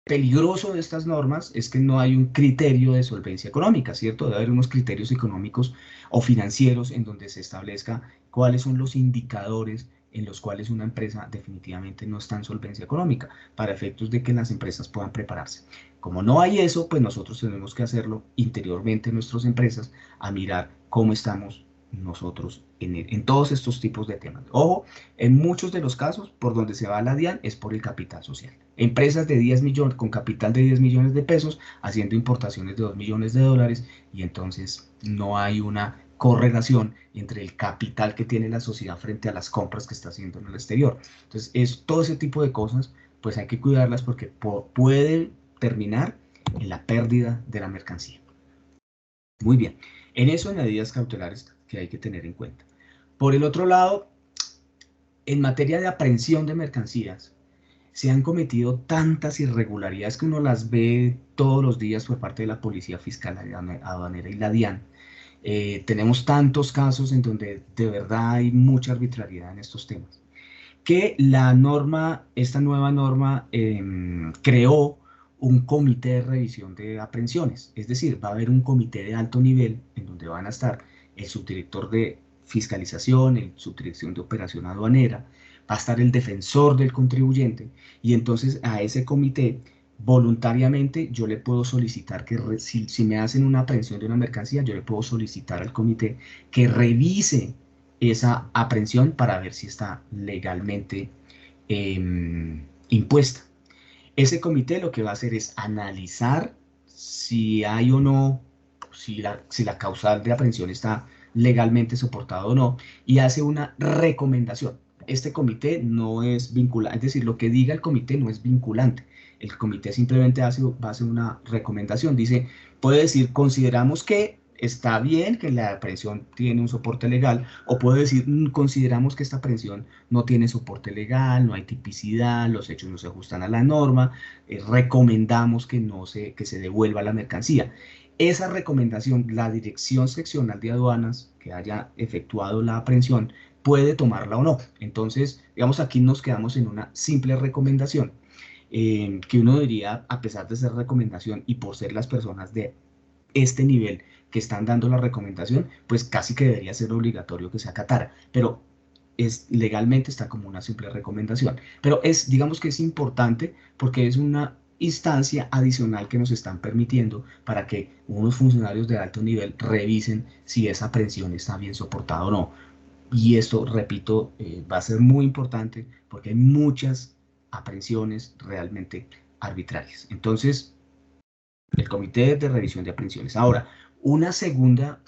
peligroso de estas normas es que no hay un criterio de solvencia económica, ¿cierto? Debe haber unos criterios económicos o financieros en donde se establezca cuáles son los indicadores en los cuales una empresa definitivamente no está en solvencia económica, para efectos de que las empresas puedan prepararse. Como no hay eso, pues nosotros tenemos que hacerlo interiormente en nuestras empresas, a mirar cómo estamos nosotros en todos estos tipos de temas. Ojo, en muchos de los casos por donde se va la DIAN es por el capital social. Empresas de 10 millones, con capital de 10 millones de pesos, haciendo importaciones de 2 millones de dólares, y entonces no hay una correlación entre el capital que tiene la sociedad frente a las compras que está haciendo en el exterior. Entonces, todo ese tipo de cosas, pues hay que cuidarlas, porque puede terminar en la pérdida de la mercancía. Muy bien, en eso hay medidas cautelares que hay que tener en cuenta. Por el otro lado, en materia de aprehensión de mercancías, se han cometido tantas irregularidades que uno las ve todos los días por parte de la Policía Fiscal Aduanera y la DIAN. Tenemos tantos casos en donde de verdad hay mucha arbitrariedad en estos temas, que esta nueva norma creó un comité de revisión de aprehensiones. Es decir, va a haber un comité de alto nivel en donde van a estar el subdirector de fiscalización, el subdirección de operación aduanera, va a estar el defensor del contribuyente, y entonces a ese comité voluntariamente yo le puedo solicitar que, si me hacen una aprehensión de una mercancía, yo le puedo solicitar al comité que revise esa aprehensión para ver si está legalmente impuesta. Ese comité lo que va a hacer es analizar si hay o no, si la causal de aprehensión está legalmente soportada o no, y hace una recomendación. este comité no es vinculante, es decir, lo que diga el comité no es vinculante. El comité simplemente va a hacer una recomendación. Dice, puede decir, consideramos que está bien que la aprehensión tiene un soporte legal, o puede decir, consideramos que esta aprehensión no tiene soporte legal, no hay tipicidad, los hechos no se ajustan a la norma, recomendamos que se devuelva la mercancía. Esa recomendación, la dirección seccional de aduanas que haya efectuado la aprehensión puede tomarla o no. Entonces, digamos, aquí nos quedamos en una simple recomendación, que uno diría, a pesar de ser recomendación y por ser las personas de este nivel que están dando la recomendación, pues casi que debería ser obligatorio que se acatara, pero legalmente está como una simple recomendación. Pero digamos que es importante porque es una instancia adicional que nos están permitiendo para que unos funcionarios de alto nivel revisen si esa aprehensión está bien soportada o no. Y esto, repito, va a ser muy importante porque hay muchas aprehensiones realmente arbitrarias. Entonces, el Comité de Revisión de Aprehensiones. Ahora, una segunda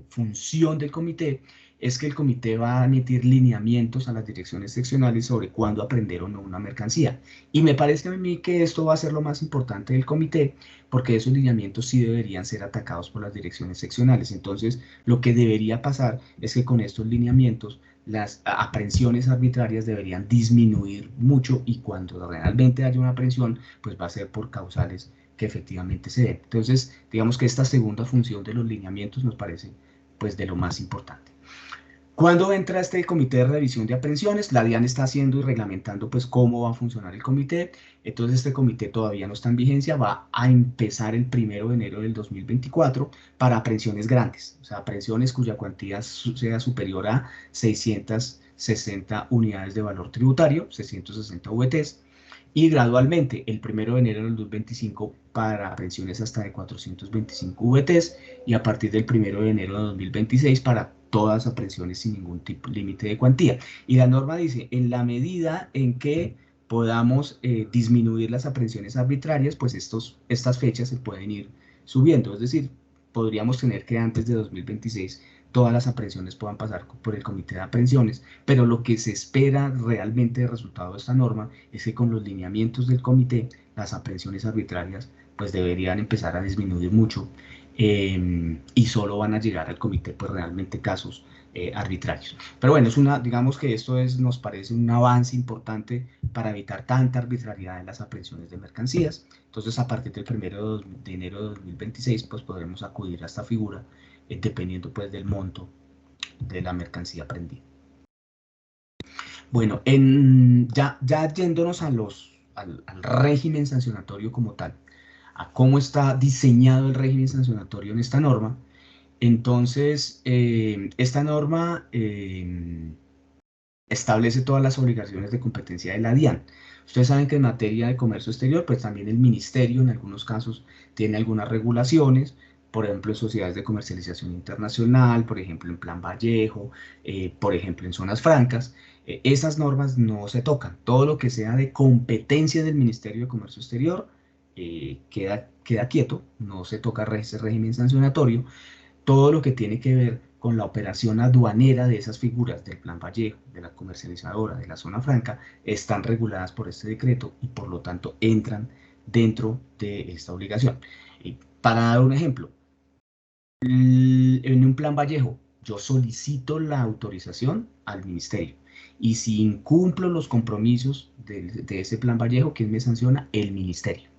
función del comité es que el comité va a emitir lineamientos a las direcciones seccionales sobre cuándo aprender o no una mercancía. Y me parece a mí que esto va a ser lo más importante del comité, porque esos lineamientos sí deberían ser atacados por las direcciones seccionales. Entonces, lo que debería pasar es que con estos lineamientos las aprehensiones arbitrarias deberían disminuir mucho, y cuando realmente haya una aprehensión, pues va a ser por causales que efectivamente se den. Entonces, digamos que esta segunda función de los lineamientos nos parece pues de lo más importante. ¿Cuándo entra este comité de revisión de aprehensiones? La DIAN está haciendo y reglamentando pues cómo va a funcionar el comité. Entonces este comité todavía no está en vigencia, va a empezar el 1 de enero del 2024 para aprehensiones grandes, o sea, aprehensiones cuya cuantía sea superior a 660 unidades de valor tributario, 660 VTs, y gradualmente el 1 de enero del 2025 para aprehensiones hasta de 425 VTs, y a partir del 1 de enero de 2026 para todas aprehensiones sin ningún tipo límite de cuantía. Y la norma dice, en la medida en que podamos disminuir las aprehensiones arbitrarias, pues estas fechas se pueden ir subiendo, es decir, podríamos tener que antes de 2026 todas las aprehensiones puedan pasar por el comité de aprehensiones, pero lo que se espera realmente de resultado de esta norma es que con los lineamientos del comité las aprehensiones arbitrarias pues deberían empezar a disminuir mucho, y solo van a llegar al comité pues realmente casos arbitrarios. Pero bueno, digamos que esto nos parece un avance importante para evitar tanta arbitrariedad en las aprehensiones de mercancías. Entonces, a partir del 1 de enero de 2026 pues podremos acudir a esta figura dependiendo pues del monto de la mercancía aprehendida. Bueno, ya yéndonos al régimen sancionatorio como tal, a cómo está diseñado el régimen sancionatorio en esta norma. Entonces, esta norma establece todas las obligaciones de competencia de la DIAN. Ustedes saben que en materia de comercio exterior, pues también el ministerio en algunos casos tiene algunas regulaciones, por ejemplo, en sociedades de comercialización internacional, por ejemplo, en Plan Vallejo, por ejemplo, en zonas francas. Esas normas no se tocan. Todo lo que sea de competencia del Ministerio de Comercio Exterior queda quieto, no se toca ese régimen sancionatorio. Todo lo que tiene que ver con la operación aduanera de esas figuras del Plan Vallejo, de la comercializadora, de la zona franca, están reguladas por este decreto y por lo tanto entran dentro de esta obligación. Y para dar un ejemplo, en un Plan Vallejo, yo solicito la autorización al ministerio, y si incumplo los compromisos de ese Plan Vallejo, ¿quién me sanciona? El ministerio.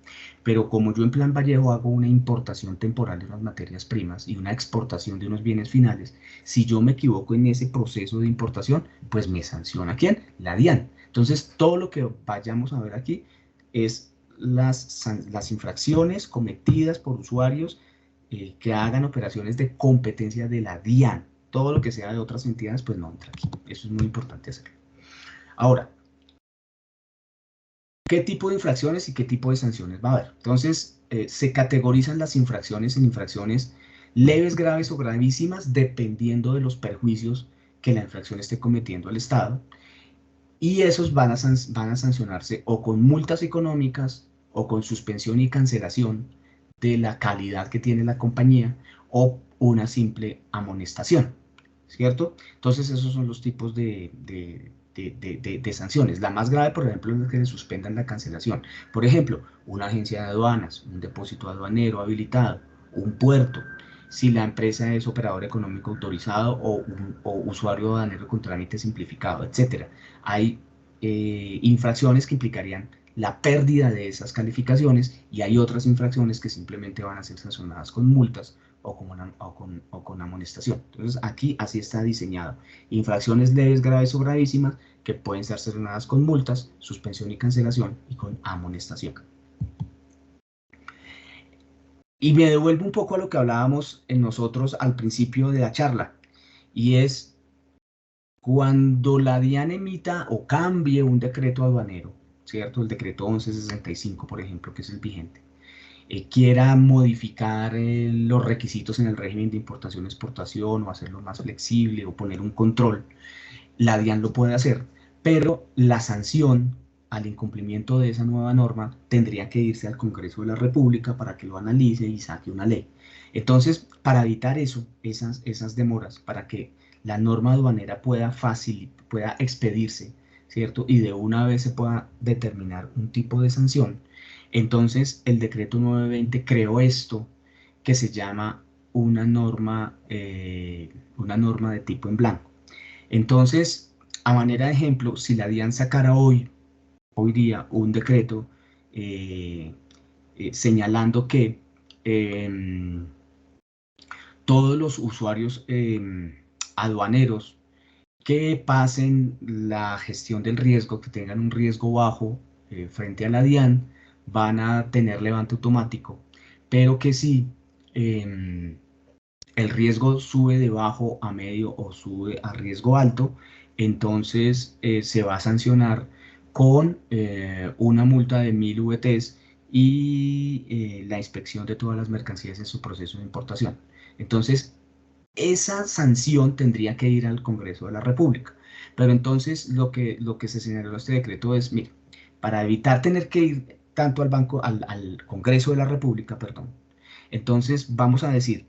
Pero como yo en Plan Vallejo hago una importación temporal de unas materias primas y una exportación de unos bienes finales, si yo me equivoco en ese proceso de importación, pues me sanciona ¿quién? La DIAN. Entonces, todo lo que vayamos a ver aquí es las infracciones cometidas por usuarios que hagan operaciones de competencia de la DIAN. Todo lo que sea de otras entidades, pues no entra aquí. Eso es muy importante hacerlo. Ahora, ¿qué tipo de infracciones y qué tipo de sanciones va a haber? Entonces, se categorizan las infracciones en infracciones leves, graves o gravísimas, dependiendo de los perjuicios que la infracción esté cometiendo al Estado. Y esos van a sancionarse o con multas económicas o con suspensión y cancelación de la calidad que tiene la compañía, o una simple amonestación, ¿cierto? Entonces esos son los tipos de de sanciones. La más grave, por ejemplo, es que le suspendan la cancelación. Por ejemplo, una agencia de aduanas, un depósito aduanero habilitado, un puerto, si la empresa es operador económico autorizado o usuario aduanero con trámite simplificado, etc. Hay infracciones que implicarían la pérdida de esas calificaciones y hay otras infracciones que simplemente van a ser sancionadas con multas o con amonestación. Entonces aquí así está diseñado. Infracciones leves, graves o gravísimas que pueden ser sancionadas con multas, suspensión y cancelación y con amonestación. Y me devuelvo un poco a lo que hablábamos en nosotros al principio de la charla, y es cuando la DIAN emita o cambie un decreto aduanero, ¿cierto? El decreto 1165, por ejemplo, que es el vigente, quiera modificar los requisitos en el régimen de importación-exportación o hacerlo más flexible o poner un control, la DIAN lo puede hacer, pero la sanción al incumplimiento de esa nueva norma tendría que irse al Congreso de la República para que lo analice y saque una ley. Entonces, para evitar eso, esas demoras, para que la norma aduanera pueda expedirse, ¿cierto? Y de una vez se pueda determinar un tipo de sanción, entonces el decreto 920 creó esto que se llama una norma de tipo en blanco. Entonces, a manera de ejemplo, si la DIAN sacara hoy día un decreto señalando que todos los usuarios aduaneros que pasen la gestión del riesgo, que tengan un riesgo bajo frente a la DIAN, van a tener levante automático, pero que si el riesgo sube de bajo a medio o sube a riesgo alto, entonces se va a sancionar con una multa de 1000 VTs y la inspección de todas las mercancías en su proceso de importación. Entonces, esa sanción tendría que ir al Congreso de la República. Pero entonces lo que se señaló en este decreto es, mire, para evitar tener que ir tanto al Congreso de la República, perdón, entonces vamos a decir,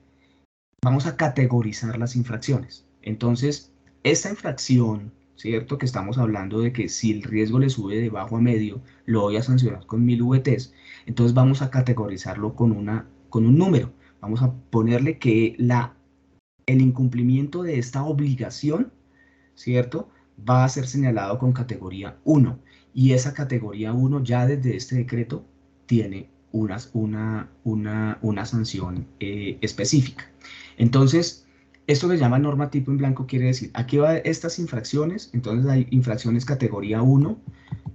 vamos a categorizar las infracciones. Entonces, esta infracción, ¿cierto? Que estamos hablando de que si el riesgo le sube de bajo a medio, lo voy a sancionar con 1000 VTs. Entonces vamos a categorizarlo con un número. Vamos a ponerle que el incumplimiento de esta obligación, ¿cierto? Va a ser señalado con categoría 1. Y esa categoría 1 ya desde este decreto tiene una sanción específica. Entonces, esto que se llama norma tipo en blanco quiere decir, aquí va estas infracciones, entonces hay infracciones categoría 1,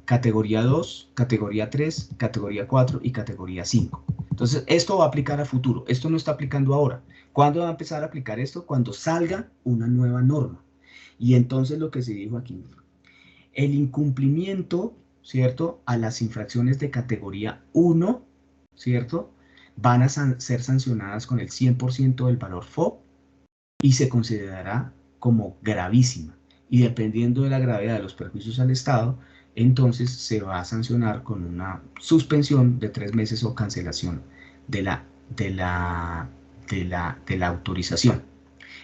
categoría 2, categoría 3, categoría 4 y categoría 5. Entonces, esto va a aplicar a futuro, esto no está aplicando ahora. ¿Cuándo va a empezar a aplicar esto? Cuando salga una nueva norma. Y entonces lo que se dijo aquí, el incumplimiento, ¿cierto? A las infracciones de categoría 1, ¿cierto? Van a ser sancionadas con el 100% del valor FOB y se considerará como gravísima. Y dependiendo de la gravedad de los perjuicios al Estado, entonces se va a sancionar con una suspensión de 3 meses o cancelación de la autorización.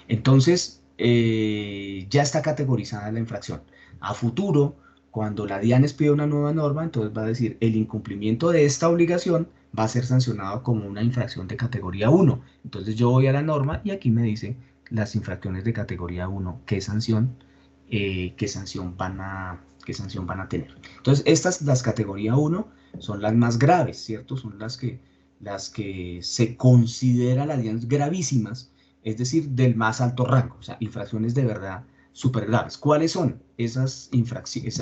Entonces, ya está categorizada la infracción. A futuro, cuando la DIAN expida una nueva norma, entonces va a decir, el incumplimiento de esta obligación va a ser sancionado como una infracción de categoría 1. Entonces yo voy a la norma y aquí me dice las infracciones de categoría 1, qué sanción van a tener. Entonces, las categoría 1 son las más graves, ¿cierto? Son las que se considera la DIAN gravísimas, es decir, del más alto rango, o sea, infracciones de verdad súper graves. ¿Cuáles son esas infracciones,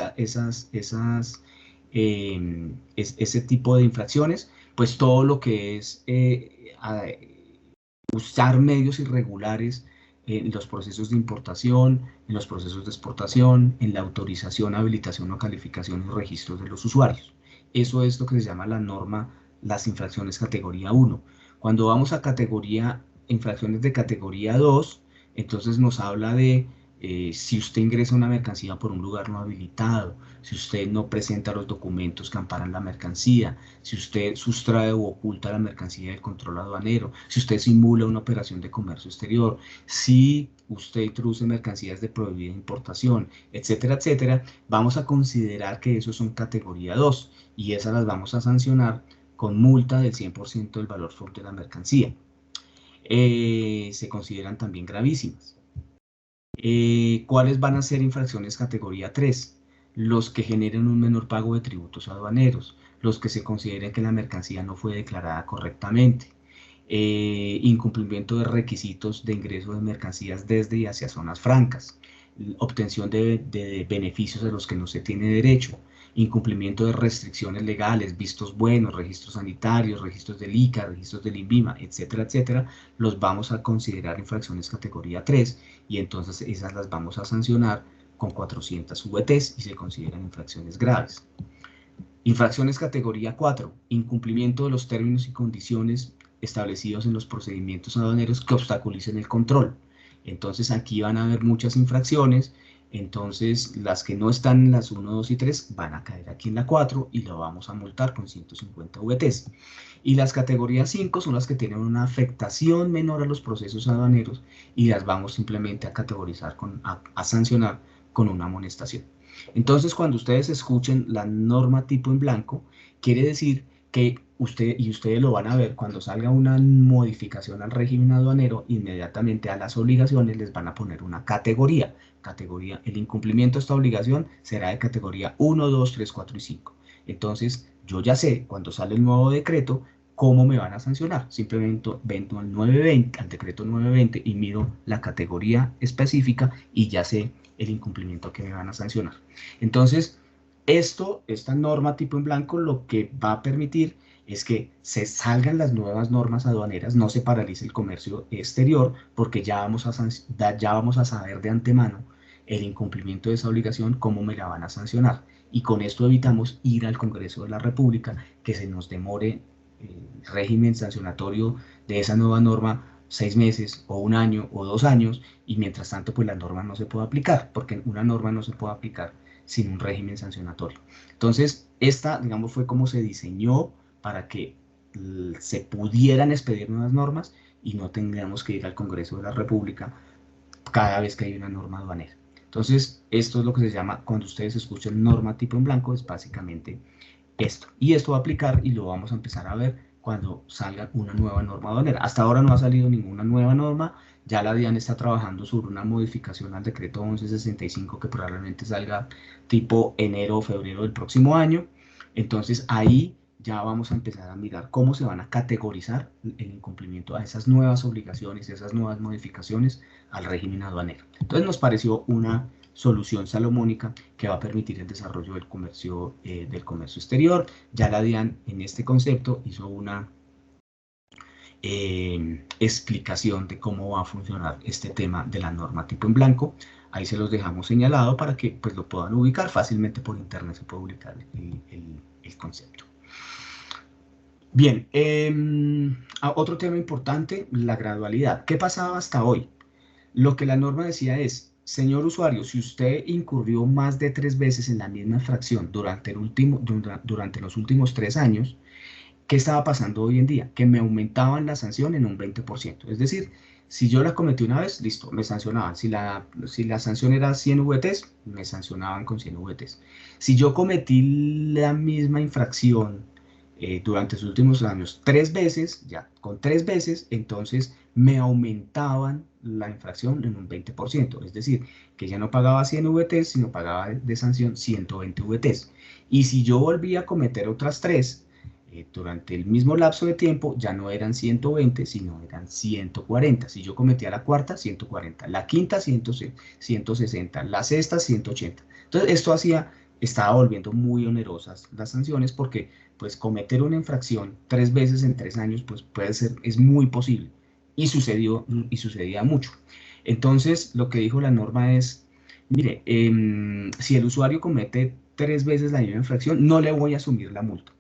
ese tipo de infracciones? Pues todo lo que es usar medios irregulares en los procesos de importación, en los procesos de exportación, en la autorización, habilitación o calificación y registros de los usuarios. Eso es lo que se llama la norma, las infracciones categoría 1. Cuando vamos a infracciones de categoría 2, entonces nos habla de si usted ingresa una mercancía por un lugar no habilitado, si usted no presenta los documentos que amparan la mercancía, si usted sustrae o oculta la mercancía del control aduanero, si usted simula una operación de comercio exterior, si usted introduce mercancías de prohibida importación, etcétera, etcétera, vamos a considerar que esos son categoría 2 y esas las vamos a sancionar con multa del 100% del valor FOB de la mercancía. Se consideran también gravísimas. ¿Cuáles van a ser infracciones categoría 3? Los que generen un menor pago de tributos aduaneros, los que se consideren que la mercancía no fue declarada correctamente, incumplimiento de requisitos de ingreso de mercancías desde y hacia zonas francas, obtención de beneficios a los que no se tiene derecho, incumplimiento de restricciones legales, vistos buenos, registros sanitarios, registros del ICA, registros del INVIMA, etcétera, etcétera, los vamos a considerar infracciones categoría 3 y entonces esas las vamos a sancionar con 400 VTs y se consideran infracciones graves. Infracciones categoría 4, incumplimiento de los términos y condiciones establecidos en los procedimientos aduaneros que obstaculicen el control. Entonces aquí van a haber muchas infracciones, entonces las que no están en las 1, 2 y 3 van a caer aquí en la 4 y lo vamos a multar con 150 VTs. Y las categorías 5 son las que tienen una afectación menor a los procesos aduaneros y las vamos simplemente a categorizar, a sancionar con una amonestación. Entonces, cuando ustedes escuchen la norma tipo en blanco, quiere decir que ustedes lo van a ver, cuando salga una modificación al régimen aduanero, inmediatamente a las obligaciones les van a poner una categoría. El incumplimiento de esta obligación será de categoría 1, 2, 3, 4 y 5. Entonces, yo ya sé, cuando sale el nuevo decreto, cómo me van a sancionar. Simplemente vengo al decreto 920 y miro la categoría específica y ya sé el incumplimiento que me van a sancionar. Entonces, esta norma tipo en blanco lo que va a permitir es que se salgan las nuevas normas aduaneras, no se paralice el comercio exterior, porque ya vamos a saber de antemano el incumplimiento de esa obligación, cómo me la van a sancionar. Y con esto evitamos ir al Congreso de la República, que se nos demore el régimen sancionatorio de esa nueva norma 6 meses o 1 año o 2 años, y mientras tanto pues la norma no se puede aplicar, porque una norma no se puede aplicar sin un régimen sancionatorio. Entonces, esta, digamos, fue como se diseñó para que se pudieran expedir nuevas normas y no tengamos que ir al Congreso de la República cada vez que hay una norma aduanera. Entonces, esto es lo que se llama, cuando ustedes escuchan norma tipo en blanco, es básicamente esto. Y esto va a aplicar y lo vamos a empezar a ver cuando salga una nueva norma aduanera. Hasta ahora no ha salido ninguna nueva norma, ya la DIAN está trabajando sobre una modificación al decreto 1165 que probablemente salga tipo enero o febrero del próximo año. Entonces ahí ya vamos a empezar a mirar cómo se van a categorizar el incumplimiento a esas nuevas obligaciones, esas nuevas modificaciones al régimen aduanero. Entonces nos pareció una solución salomónica que va a permitir el desarrollo del comercio exterior. Ya la DIAN en este concepto hizo una explicación de cómo va a funcionar este tema de la norma tipo en blanco. Ahí se los dejamos señalado para que pues, lo puedan ubicar fácilmente por internet, se puede ubicar el concepto. Bien, otro tema importante, la gradualidad. ¿Qué pasaba hasta hoy? Lo que la norma decía es, señor usuario, si usted incurrió más de 3 veces en la misma infracción durante los últimos 3 años, ¿qué estaba pasando hoy en día? Que me aumentaban la sanción en un 20%. Es decir, si yo la cometí una vez, listo, me sancionaban. Si la sanción era 100 VTs, me sancionaban con 100 VTs. Si yo cometí la misma infracción durante los últimos años 3 veces, ya con 3 veces, entonces me aumentaban la infracción en un 20%. Es decir, que ya no pagaba 100 VTs, sino pagaba de sanción 120 VTs. Y si yo volvía a cometer otras 3, durante el mismo lapso de tiempo ya no eran 120, sino eran 140. Si yo cometía la cuarta, 140, la quinta, 160, la sexta, 180. Entonces, esto estaba volviendo muy onerosas las sanciones porque, pues, cometer una infracción 3 veces en 3 años, pues, es muy posible. Y sucedía mucho. Entonces, lo que dijo la norma es, mire, si el usuario comete 3 veces la misma infracción, no le voy a asumir la multa.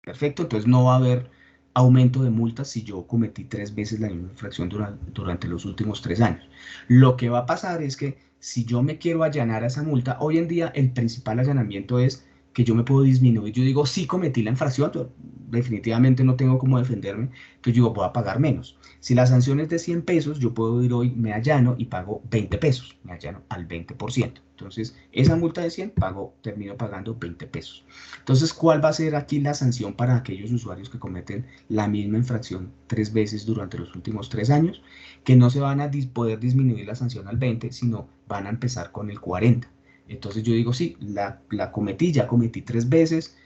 Perfecto, entonces no va a haber aumento de multas si yo cometí 3 veces la misma infracción durante los últimos 3 años. Lo que va a pasar es que si yo me quiero allanar a esa multa, hoy en día el principal allanamiento es que yo me puedo disminuir. Yo digo, sí cometí la infracción, yo definitivamente no tengo cómo defenderme, entonces yo voy a pagar menos. Si la sanción es de 100 pesos, yo puedo ir hoy, me allano y pago 20 pesos, me allano al 20%. Entonces, esa multa de 100, termino pagando 20 pesos. Entonces, ¿cuál va a ser aquí la sanción para aquellos usuarios que cometen la misma infracción 3 veces durante los últimos 3 años? Que no se van a poder disminuir la sanción al 20, sino van a empezar con el 40. Entonces yo digo, sí, la cometí, ya cometí 3 veces,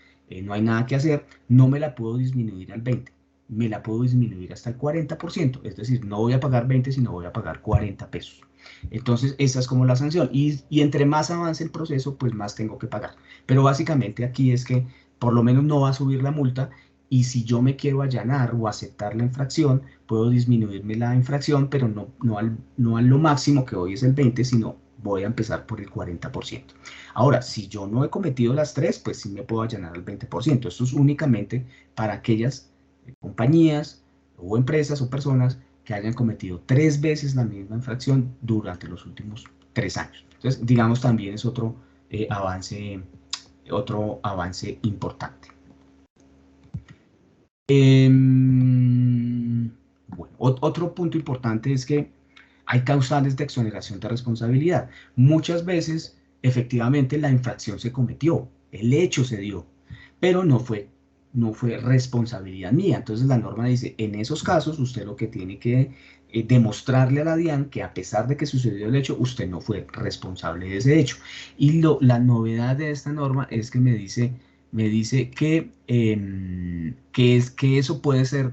no hay nada que hacer, no me la puedo disminuir al 20, me la puedo disminuir hasta el 40%, es decir, no voy a pagar 20, sino voy a pagar 40 pesos. Entonces, esa es como la sanción. Y entre más avance el proceso, pues más tengo que pagar. Pero básicamente aquí es que por lo menos no va a subir la multa y si yo me quiero allanar o aceptar la infracción, puedo disminuirme la infracción, pero no a lo máximo que hoy es el 20, sino voy a empezar por el 40%. Ahora, si yo no he cometido las 3, pues sí me puedo allanar al 20%. Esto es únicamente para aquellas compañías o empresas o personas que hayan cometido 3 veces la misma infracción durante los últimos 3 años. Entonces, digamos, también es otro avance importante. Bueno, otro punto importante es que hay causales de exoneración de responsabilidad. Muchas veces, efectivamente, la infracción se cometió, el hecho se dio, pero no fue responsabilidad mía. Entonces la norma dice, en esos casos, usted lo que tiene que demostrarle a la DIAN que a pesar de que sucedió el hecho, usted no fue responsable de ese hecho. Y la novedad de esta norma es que me dice que eso puede ser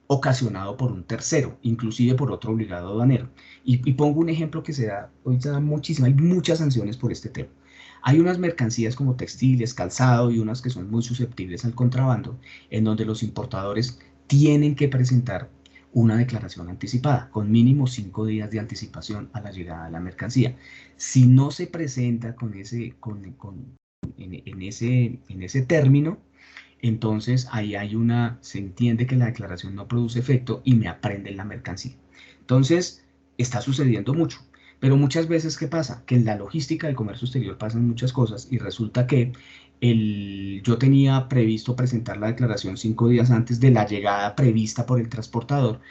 ocasionado por un tercero, inclusive por otro obligado aduanero. Y pongo un ejemplo que hoy se da muchísimo, hay muchas sanciones por este tema. Hay unas mercancías como textiles, calzado y unas que son muy susceptibles al contrabando, en donde los importadores tienen que presentar una declaración anticipada, con mínimo 5 días de anticipación a la llegada de la mercancía. Si no se presenta en ese término, entonces ahí se entiende que la declaración no produce efecto y me aprenden la mercancía. Entonces, está sucediendo mucho. Pero muchas veces, ¿qué pasa? Que en la logística del comercio exterior pasan muchas cosas y resulta que yo tenía previsto presentar la declaración 5 días antes de la llegada prevista por el transportador,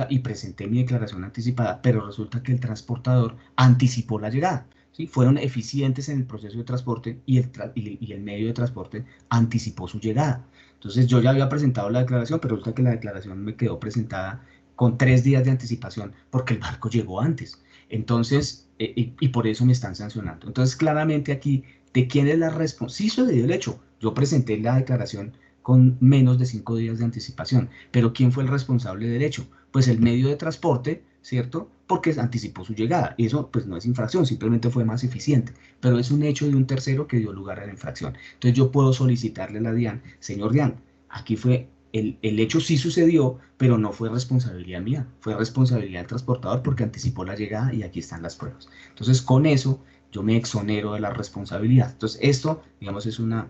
y presenté mi declaración anticipada, pero resulta que el transportador anticipó la llegada. ¿Sí? Fueron eficientes en el proceso de transporte y el medio de transporte anticipó su llegada. Entonces yo ya había presentado la declaración, pero resulta que la declaración me quedó presentada con 3 días de anticipación porque el barco llegó antes. Entonces, y por eso me están sancionando. Entonces, claramente aquí, ¿de quién es la responsabilidad? Sí sucedió el hecho. Yo presenté la declaración con menos de 5 días de anticipación, pero ¿quién fue el responsable del hecho? Pues el medio de transporte, ¿cierto? Porque anticipó su llegada. Y eso pues no es infracción, simplemente fue más eficiente. Pero es un hecho de un tercero que dio lugar a la infracción. Entonces yo puedo solicitarle a la DIAN, señor DIAN, aquí fue, el hecho sí sucedió, pero no fue responsabilidad mía, fue responsabilidad del transportador porque anticipó la llegada y aquí están las pruebas. Entonces con eso yo me exonero de la responsabilidad. Entonces esto, digamos, es un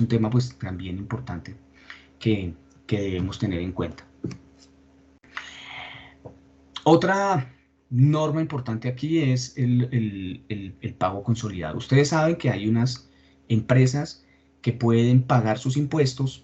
tema pues también importante que debemos tener en cuenta. Otra norma importante aquí es el pago consolidado. Ustedes saben que hay unas empresas que pueden pagar sus impuestos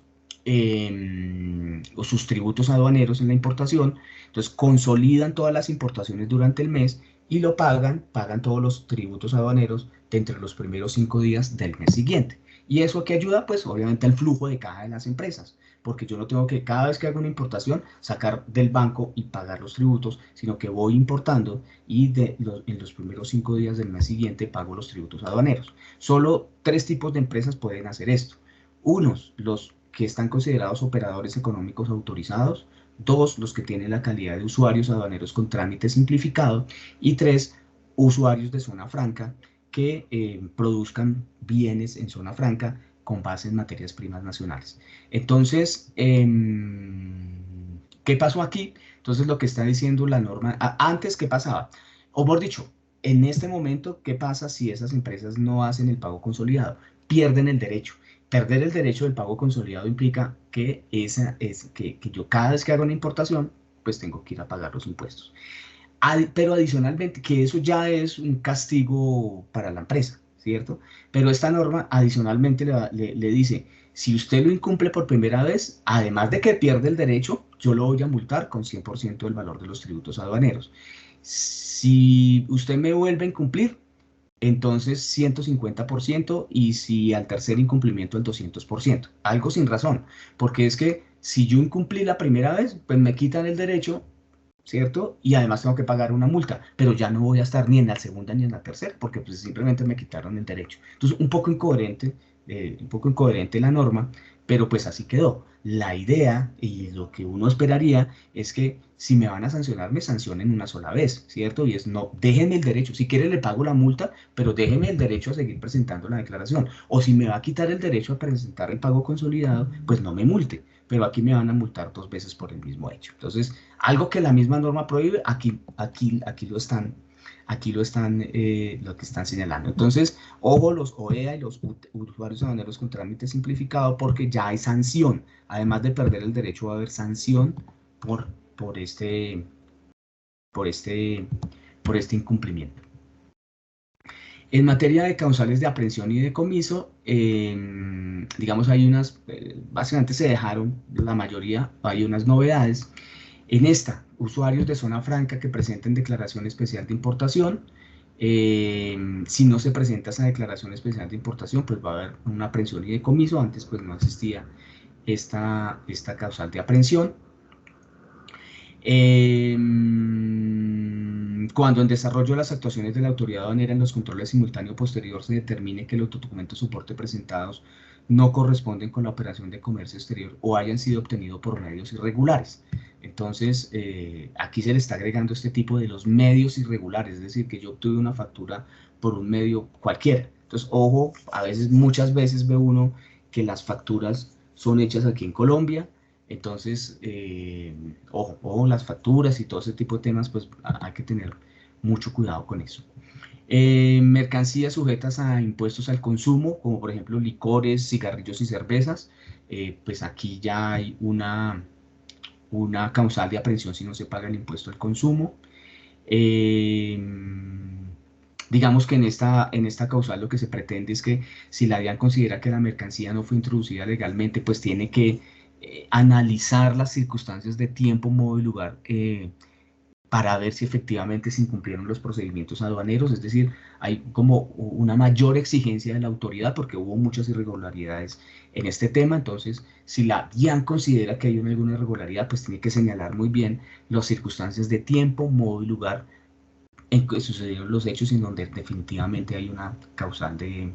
o sus tributos aduaneros en la importación, entonces consolidan todas las importaciones durante el mes y pagan todos los tributos aduaneros de entre los primeros 5 días del mes siguiente. ¿Y eso qué ayuda? Pues obviamente al flujo de caja de las empresas, porque yo no tengo que cada vez que hago una importación sacar del banco y pagar los tributos, sino que voy importando y en los primeros 5 días del mes siguiente pago los tributos aduaneros. Solo 3 tipos de empresas pueden hacer esto. Unos, los que están considerados operadores económicos autorizados. 2, los que tienen la calidad de usuarios aduaneros con trámite simplificado. Y 3, usuarios de zona franca que produzcan bienes en zona franca con base en materias primas nacionales. Entonces, ¿qué pasó aquí? Entonces, lo que está diciendo la norma, antes, ¿qué pasaba? O mejor dicho, en este momento, ¿qué pasa si esas empresas no hacen el pago consolidado? Pierden el derecho. Perder el derecho del pago consolidado implica que yo cada vez que hago una importación, pues tengo que ir a pagar los impuestos. Pero adicionalmente, que eso ya es un castigo para la empresa, ¿cierto? Pero esta norma adicionalmente le dice, si usted lo incumple por primera vez, además de que pierde el derecho, yo lo voy a multar con 100% del valor de los tributos aduaneros. Si usted me vuelve a incumplir, entonces 150% y si al tercer incumplimiento el 200%. Algo sin razón, porque es que si yo incumplí la primera vez, pues me quitan el derecho, ¿cierto? Y además tengo que pagar una multa, pero ya no voy a estar ni en la segunda ni en la tercera, porque pues simplemente me quitaron el derecho. Entonces, un poco incoherente la norma, pero pues así quedó. La idea y lo que uno esperaría es que si me van a sancionar, me sancionen una sola vez, ¿cierto? Y es no, déjenme el derecho, si quiere le pago la multa, pero déjenme el derecho a seguir presentando la declaración. O si me va a quitar el derecho a presentar el pago consolidado, pues no me multe, pero aquí me van a multar 2 veces por el mismo hecho. Entonces, algo que la misma norma prohíbe, lo que están señalando. Entonces, ojo, los OEA y los usuarios aduaneros con trámite simplificado, porque ya hay sanción. Además de perder el derecho, va a haber sanción por, por este, por este, por este incumplimiento. En materia de causales de aprehensión y decomiso, digamos, hay unas, básicamente se dejaron la mayoría, hay unas novedades. En esta, usuarios de zona franca que presenten declaración especial de importación, si no se presenta esa declaración especial de importación, pues va a haber una aprehensión y decomiso. Antes pues no existía esta causal de aprehensión. Cuando en desarrollo de las actuaciones de la autoridad aduanera en los controles simultáneos posterior se determine que los documentos soporte presentados no corresponden con la operación de comercio exterior o hayan sido obtenidos por medios irregulares. Entonces, aquí se le está agregando este tipo de los medios irregulares, es decir, que yo obtuve una factura por un medio cualquiera. Entonces, ojo, muchas veces ve uno que las facturas son hechas aquí en Colombia. Entonces, ojo, las facturas y todo ese tipo de temas, pues hay que tener mucho cuidado con eso. Mercancías sujetas a impuestos al consumo, como por ejemplo licores, cigarrillos y cervezas, pues aquí ya hay una causal de aprehensión si no se paga el impuesto al consumo. Digamos que en esta causal lo que se pretende es que si la DIAN considera que la mercancía no fue introducida legalmente, pues tiene que analizar las circunstancias de tiempo, modo y lugar para ver si efectivamente se incumplieron los procedimientos aduaneros, es decir, hay como una mayor exigencia de la autoridad porque hubo muchas irregularidades en este tema. Entonces, si la DIAN considera que hay alguna irregularidad, pues tiene que señalar muy bien las circunstancias de tiempo, modo y lugar en que sucedieron los hechos en donde definitivamente hay una causal de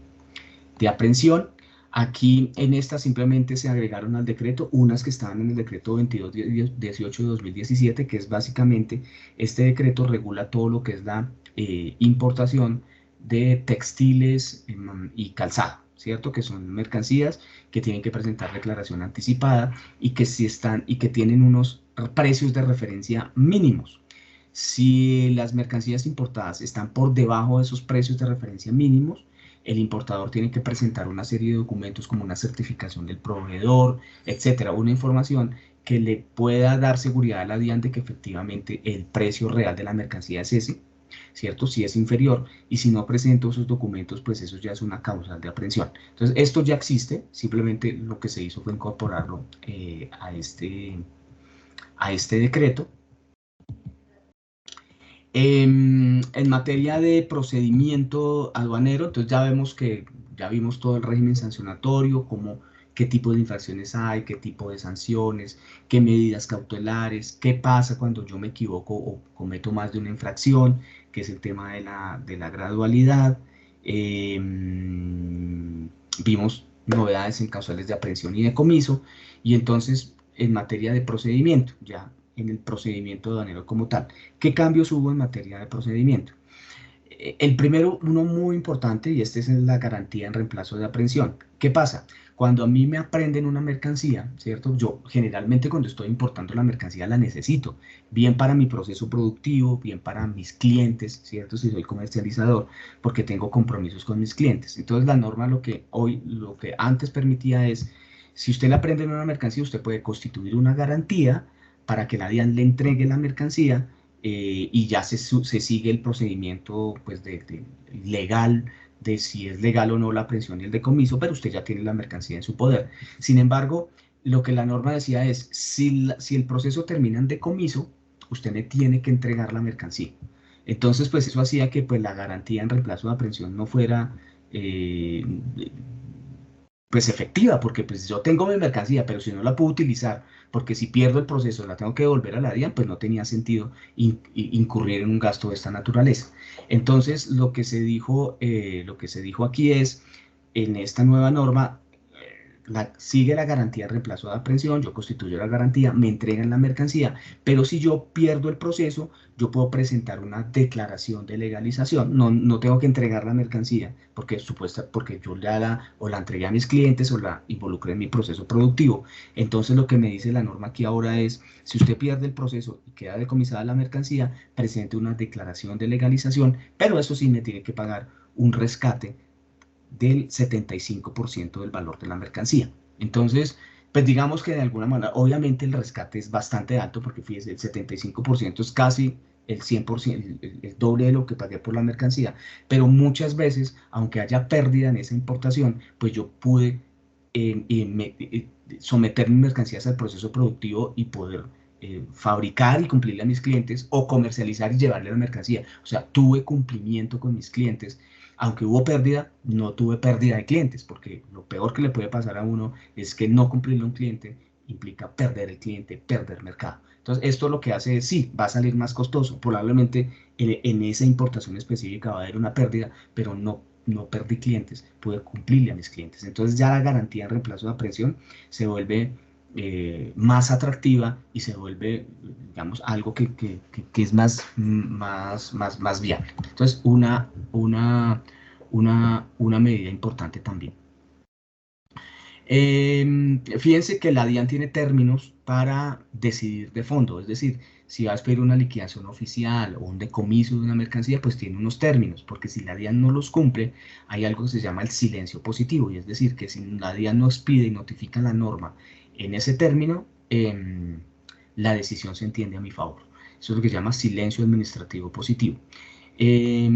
aprehensión. Aquí en esta simplemente se agregaron al decreto unas que estaban en el decreto 2218 de 2017, que es básicamente, este decreto regula todo lo que es la importación de textiles y calzado, ¿cierto? Que son mercancías que tienen que presentar declaración anticipada y que, y que tienen unos precios de referencia mínimos. Si las mercancías importadas están por debajo de esos precios de referencia mínimos, el importador tiene que presentar una serie de documentos como una certificación del proveedor, etcétera, una información que le pueda dar seguridad a la DIAN de que efectivamente el precio real de la mercancía es ese, ¿cierto? Si es inferior, y si no presento esos documentos, pues eso ya es una causal de aprehensión. Entonces, esto ya existe, simplemente lo que se hizo fue incorporarlo a este decreto. En materia de procedimiento aduanero, entonces ya vimos todo el régimen sancionatorio, qué tipo de infracciones hay, qué tipo de sanciones, qué medidas cautelares, qué pasa cuando yo me equivoco o cometo más de una infracción, que es el tema de la gradualidad. Vimos novedades en causales de aprehensión y decomiso, y entonces en materia de procedimiento, ya en el procedimiento aduanero como tal. ¿Qué cambios hubo en materia de procedimiento? El primero, uno muy importante, y este es la garantía en reemplazo de aprehensión. ¿Qué pasa? Cuando a mí me aprenden una mercancía, ¿cierto? Yo generalmente cuando estoy importando la mercancía la necesito, bien para mi proceso productivo, bien para mis clientes, ¿cierto? Si soy comercializador, porque tengo compromisos con mis clientes. Entonces la norma lo que antes permitía es, si usted le aprende una mercancía, usted puede constituir una garantía para que la DIAN le entregue la mercancía y ya se sigue el procedimiento pues, legal de si es legal o no la aprehensión y el decomiso, pero usted ya tiene la mercancía en su poder. Sin embargo, lo que la norma decía es, si el proceso termina en decomiso, usted me tiene que entregar la mercancía. Entonces, pues eso hacía que pues, la garantía en reemplazo de aprehensión no fuera eh, pues efectiva, porque pues yo tengo mi mercancía, pero si no la puedo utilizar, porque si pierdo el proceso la tengo que devolver a la DIAN, pues no tenía sentido incurrir en un gasto de esta naturaleza. Entonces, lo que se dijo aquí es, en esta nueva norma, sigue la garantía de reemplazo de aprehensión, yo constituyo la garantía, me entregan la mercancía, pero si yo pierdo el proceso, yo puedo presentar una declaración de legalización, no tengo que entregar la mercancía, porque yo o la entregué a mis clientes o la involucré en mi proceso productivo. Entonces lo que me dice la norma aquí ahora es, si usted pierde el proceso y queda decomisada la mercancía, presente una declaración de legalización, pero eso sí me tiene que pagar un rescate del 75% del valor de la mercancía. Entonces, pues digamos que de alguna manera, obviamente el rescate es bastante alto, porque fíjese, el 75% es casi el 100%, el doble de lo que pagué por la mercancía, pero muchas veces, aunque haya pérdida en esa importación, pues yo pude someter mis mercancías al proceso productivo y poder fabricar y cumplirle a mis clientes o comercializar y llevarle la mercancía. O sea, tuve cumplimiento con mis clientes. Aunque hubo pérdida, no tuve pérdida de clientes, porque lo peor que le puede pasar a uno es que no cumplirle a un cliente implica perder el cliente, perder mercado. Entonces, esto lo que hace es, sí, va a salir más costoso. Probablemente en esa importación específica va a haber una pérdida, pero no perdí clientes, pude cumplirle a mis clientes. Entonces, ya la garantía en reemplazo de aprehensión se vuelve más atractiva y se vuelve, digamos, algo que es más viable. Entonces, una medida importante también. Fíjense que la DIAN tiene términos para decidir de fondo, es decir, si vas a pedir una liquidación oficial o un decomiso de una mercancía, pues tiene unos términos, porque si la DIAN no los cumple, hay algo que se llama el silencio positivo, y es decir, que si la DIAN nos pide y notifica la norma en ese término, la decisión se entiende a mi favor. Eso es lo que se llama silencio administrativo positivo.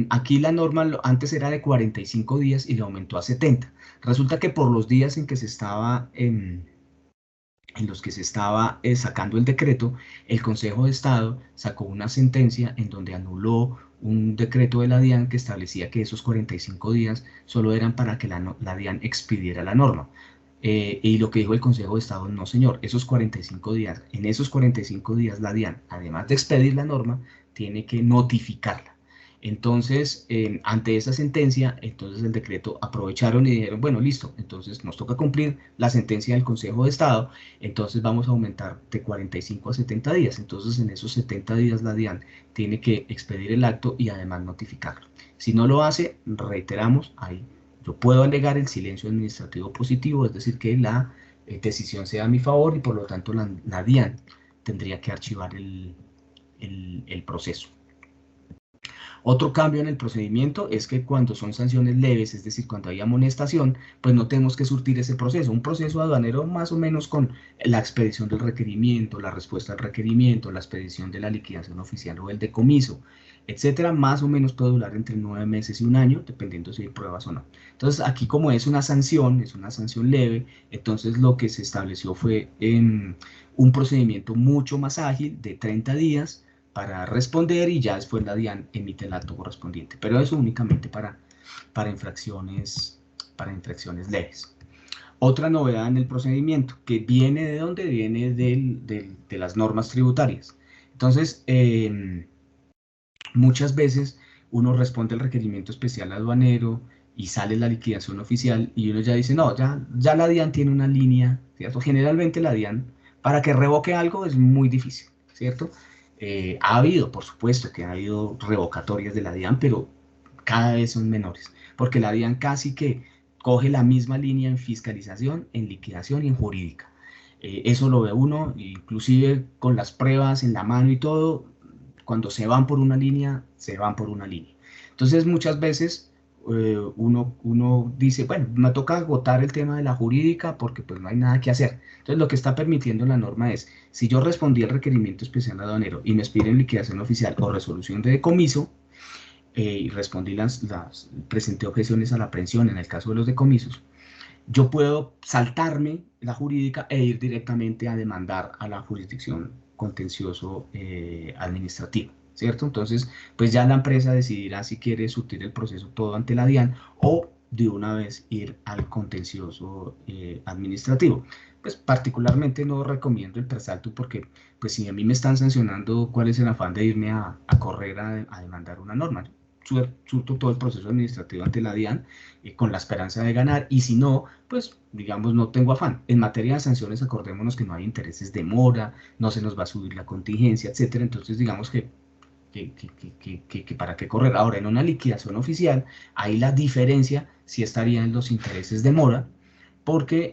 Aquí la norma antes era de 45 días y le aumentó a 70. Resulta que por los días en que se estaba, en los que se estaba sacando el decreto, el Consejo de Estado sacó una sentencia en donde anuló un decreto de la DIAN que establecía que esos 45 días solo eran para que la DIAN expidiera la norma. Y lo que dijo el Consejo de Estado, no señor, esos 45 días, en esos 45 días la DIAN, además de expedir la norma, tiene que notificarla. Entonces, ante esa sentencia, entonces el decreto aprovecharon y dijeron, bueno, listo, entonces nos toca cumplir la sentencia del Consejo de Estado, entonces vamos a aumentar de 45 a 70 días. Entonces, en esos 70 días la DIAN tiene que expedir el acto y además notificarlo. Si no lo hace, reiteramos, ahí yo puedo alegar el silencio administrativo positivo, es decir, que la decisión sea a mi favor y por lo tanto la DIAN tendría que archivar el proceso. Otro cambio en el procedimiento es que cuando son sanciones leves, es decir, cuando hay amonestación, pues no tenemos que surtir ese proceso. Un proceso aduanero más o menos con la expedición del requerimiento, la respuesta al requerimiento, la expedición de la liquidación oficial o el decomiso, etcétera, más o menos puede durar entre 9 meses y un año, dependiendo si hay pruebas o no. Entonces, aquí como es una sanción leve, entonces lo que se estableció fue un procedimiento mucho más ágil de 30 días, para responder y ya después la DIAN emite el acto correspondiente, pero eso únicamente para infracciones leves. Otra novedad en el procedimiento, que viene de dónde? Viene de las normas tributarias. Entonces, muchas veces uno responde al requerimiento especial aduanero y sale la liquidación oficial y uno ya dice, no, ya la DIAN tiene una línea, ¿cierto? Generalmente la DIAN, para que revoque algo es muy difícil, ¿cierto? Ha habido, por supuesto, que ha habido revocatorias de la DIAN, pero cada vez son menores, porque la DIAN casi que coge la misma línea en fiscalización, en liquidación y en jurídica. Eso lo ve uno, inclusive con las pruebas en la mano y todo, cuando se van por una línea, se van por una línea. Entonces, muchas veces uno dice, bueno, me toca agotar el tema de la jurídica porque pues no hay nada que hacer. Entonces lo que está permitiendo la norma es, si yo respondí al requerimiento especial aduanero y me piden liquidación oficial o resolución de decomiso, y respondí presenté objeciones a la aprehensión en el caso de los decomisos, yo puedo saltarme la jurídica e ir directamente a demandar a la jurisdicción contencioso administrativa, ¿cierto? Entonces, pues ya la empresa decidirá si quiere surtir el proceso todo ante la DIAN o de una vez ir al contencioso administrativo. Pues particularmente no recomiendo el presalto porque, pues si a mí me están sancionando, ¿cuál es el afán de irme a correr a demandar una norma? Surto todo el proceso administrativo ante la DIAN con la esperanza de ganar, y si no, pues digamos no tengo afán. En materia de sanciones acordémonos que no hay intereses de mora, no se nos va a subir la contingencia, etcétera. Entonces digamos que para qué correr. Ahora en una liquidación oficial, ahí la diferencia sí estaría en los intereses de mora, porque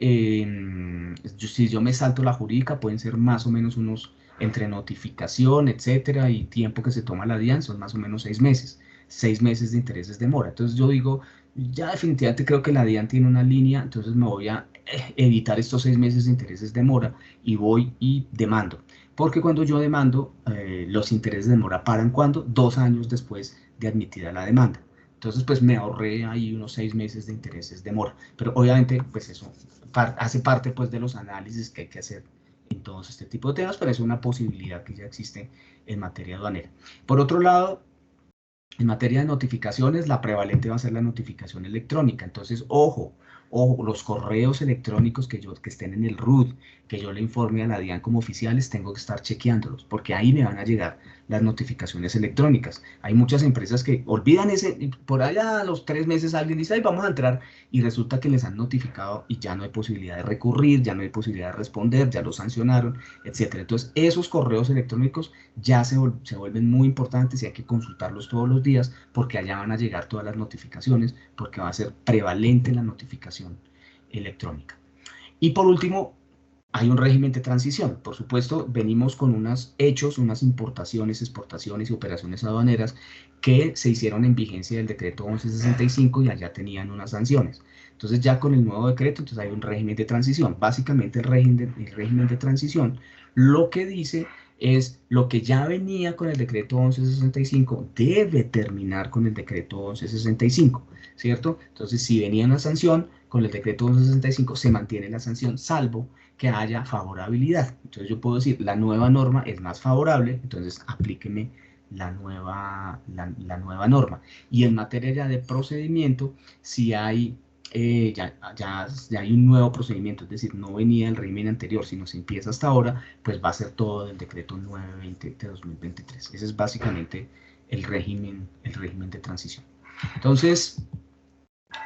si yo me salto la jurídica pueden ser más o menos unos, entre notificación, etcétera, y tiempo que se toma la DIAN, son más o menos 6 meses. 6 meses de intereses de mora. Entonces yo digo, ya definitivamente creo que la DIAN tiene una línea, entonces me voy a evitar estos 6 meses de intereses de mora y voy y demando. Porque cuando yo demando, los intereses de mora paran cuando 2 años después de admitida la demanda. Entonces, pues me ahorré ahí unos 6 meses de intereses de mora. Pero obviamente, pues eso hace parte pues de los análisis que hay que hacer en todos este tipo de temas, pero es una posibilidad que ya existe en materia aduanera. Por otro lado, en materia de notificaciones, la prevalente va a ser la notificación electrónica. Entonces, ojo, ojo, los correos electrónicos que estén en el RUT, que yo le informe a la DIAN como oficiales, tengo que estar chequeándolos, porque ahí me van a llegar las notificaciones electrónicas. Hay muchas empresas que olvidan ese, por allá a los 3 meses alguien dice, ay, vamos a entrar, y resulta que les han notificado y ya no hay posibilidad de recurrir, ya no hay posibilidad de responder, ya los sancionaron, etcétera. Entonces, esos correos electrónicos ya se vuelven muy importantes y hay que consultarlos todos los días porque allá van a llegar todas las notificaciones, porque va a ser prevalente la notificación electrónica. Y por último, hay un régimen de transición. Por supuesto, venimos con unos hechos, unas importaciones, exportaciones y operaciones aduaneras que se hicieron en vigencia del decreto 1165 y allá tenían unas sanciones. Entonces ya con el nuevo decreto, entonces hay un régimen de transición. Básicamente el régimen de transición lo que dice es lo que ya venía con el decreto 1165 debe terminar con el decreto 1165, ¿cierto? Entonces si venía una sanción, con el decreto 1165 se mantiene la sanción salvo que haya favorabilidad. Entonces yo puedo decir, la nueva norma es más favorable, entonces aplíqueme la nueva norma. Y en materia ya de procedimiento, si hay, ya hay un nuevo procedimiento, es decir, no venía el régimen anterior, sino se empieza hasta ahora, pues va a ser todo del decreto 920 de 2023. Ese es básicamente el régimen de transición. Entonces,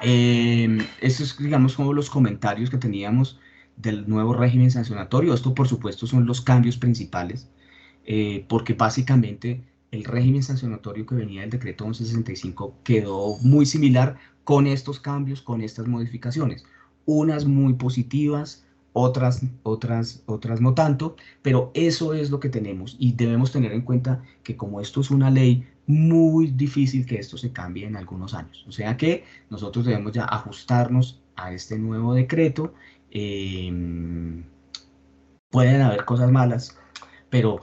estos es, digamos, como los comentarios que teníamos del nuevo régimen sancionatorio. Esto, por supuesto, son los cambios principales, porque básicamente el régimen sancionatorio que venía del decreto 1165 quedó muy similar con estos cambios, con estas modificaciones. Unas muy positivas, otras no tanto, pero eso es lo que tenemos y debemos tener en cuenta que como esto es una ley, muy difícil que esto se cambie en algunos años. O sea que nosotros debemos ya ajustarnos a este nuevo decreto. Pueden haber cosas malas, pero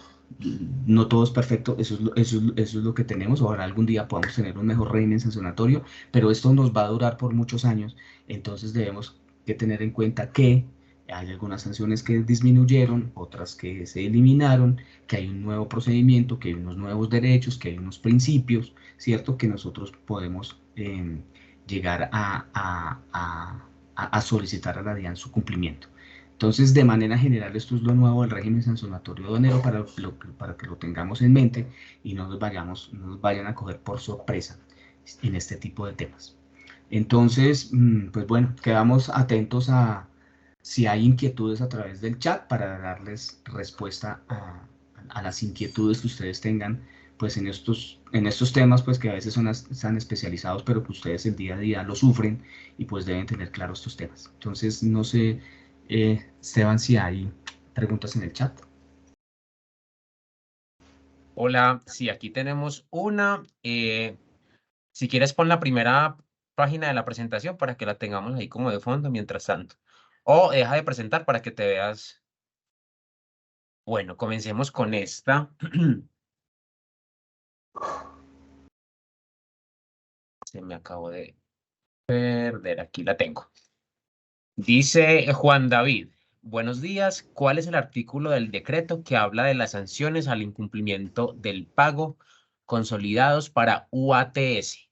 no todo es perfecto, eso es lo que tenemos. Ojalá algún día podamos tener un mejor régimen sancionatorio, pero esto nos va a durar por muchos años, entonces debemos que tener en cuenta que hay algunas sanciones que disminuyeron, otras que se eliminaron, que hay un nuevo procedimiento, que hay unos nuevos derechos, que hay unos principios, ¿cierto? Que nosotros podemos llegar a solicitar a la DIAN su cumplimiento. Entonces, de manera general, esto es lo nuevo del régimen sancionatorio aduanero para que lo tengamos en mente y no nos vayan a coger por sorpresa en este tipo de temas. Entonces, pues bueno, quedamos atentos a si hay inquietudes a través del chat para darles respuesta a las inquietudes que ustedes tengan pues en estos temas pues que a veces están especializados pero que ustedes el día a día lo sufren y pues deben tener claro estos temas. Entonces, no sé, Esteban, si hay preguntas en el chat. Hola, sí, aquí tenemos una. Si quieres, pon la primera página de la presentación para que la tengamos ahí como de fondo mientras tanto. O deja de presentar para que te veas. Bueno, comencemos con esta. Se me acabó de perder, aquí la tengo. Dice Juan David, buenos días, ¿cuál es el artículo del decreto que habla de las sanciones al incumplimiento del pago consolidados para UATS?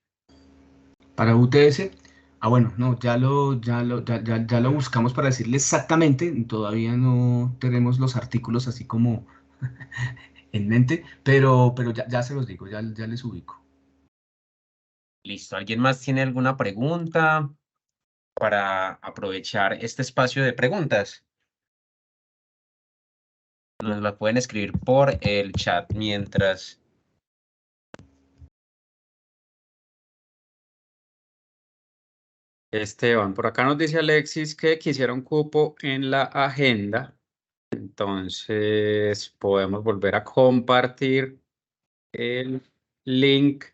Para UTS, bueno, no, ya lo buscamos para decirle exactamente, todavía no tenemos los artículos así como en mente, pero ya se los digo, ya les ubico. Listo, ¿alguien más tiene alguna pregunta para aprovechar este espacio de preguntas? Nos la pueden escribir por el chat mientras. Esteban, por acá nos dice Alexis que quisiera un cupo en la agenda. Entonces podemos volver a compartir el link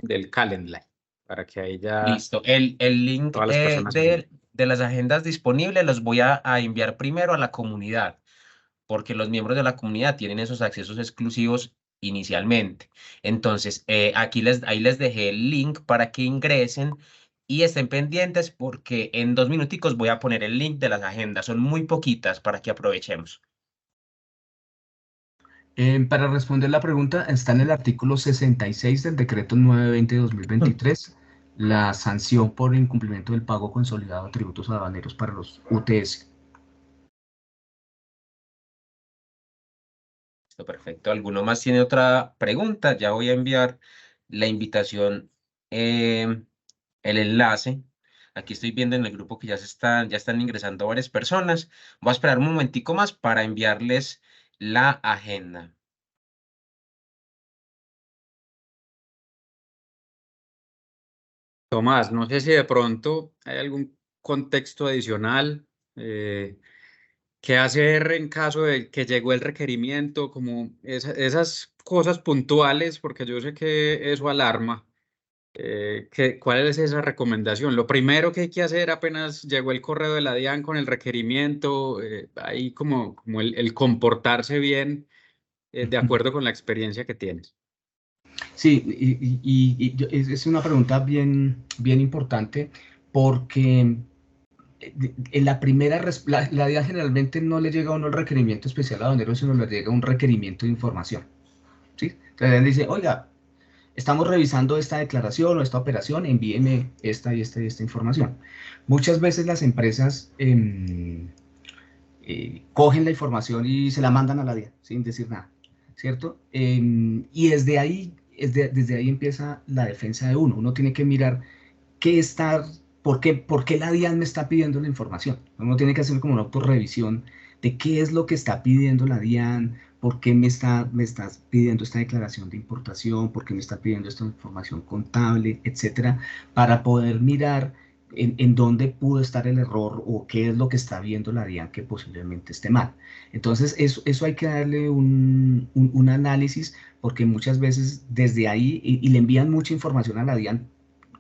del Calendly para que ahí ya Listo, el link todas las personas se unan. de las agendas disponibles los voy a enviar primero a la comunidad, porque los miembros de la comunidad tienen esos accesos exclusivos inicialmente. Entonces, ahí les dejé el link para que ingresen y estén pendientes porque en 2 minuticos voy a poner el link de las agendas. Son muy poquitas para que aprovechemos. Para responder la pregunta, está en el artículo 66 del decreto 920-2023, la sanción por incumplimiento del pago consolidado de tributos aduaneros para los UTS. Listo, perfecto. ¿Alguno más tiene otra pregunta? Ya voy a enviar la invitación, el enlace. Aquí estoy viendo en el grupo que ya están ingresando varias personas. Voy a esperar un momentico más para enviarles la agenda. Tomás, no sé si de pronto hay algún contexto adicional, qué hacer en caso de que llegó el requerimiento, como esas cosas puntuales, porque yo sé que eso alarma. ¿Cuál es esa recomendación? Lo primero que hay que hacer apenas llegó el correo de la DIAN con el requerimiento, ahí como el comportarse bien, de acuerdo con la experiencia que tienes. Sí, es una pregunta bien importante porque en la primera, la DIAN generalmente no le llega a uno el requerimiento especial aduanero, sino le llega un requerimiento de información. ¿Sí? Entonces dice, oiga, estamos revisando esta declaración o esta operación, envíeme esta y esta información. Muchas veces las empresas cogen la información y se la mandan a la DIAN sin decir nada, ¿cierto? Y desde ahí empieza la defensa de uno. Uno tiene que mirar por qué la DIAN me está pidiendo la información. Uno tiene que hacer como una autorrevisión de qué es lo que está pidiendo la DIAN, por qué me está pidiendo esta declaración de importación, por qué me está pidiendo esta información contable, etcétera, para poder mirar en dónde pudo estar el error o qué es lo que está viendo la DIAN que posiblemente esté mal. Entonces, eso hay que darle un análisis porque muchas veces desde ahí, y le envían mucha información a la DIAN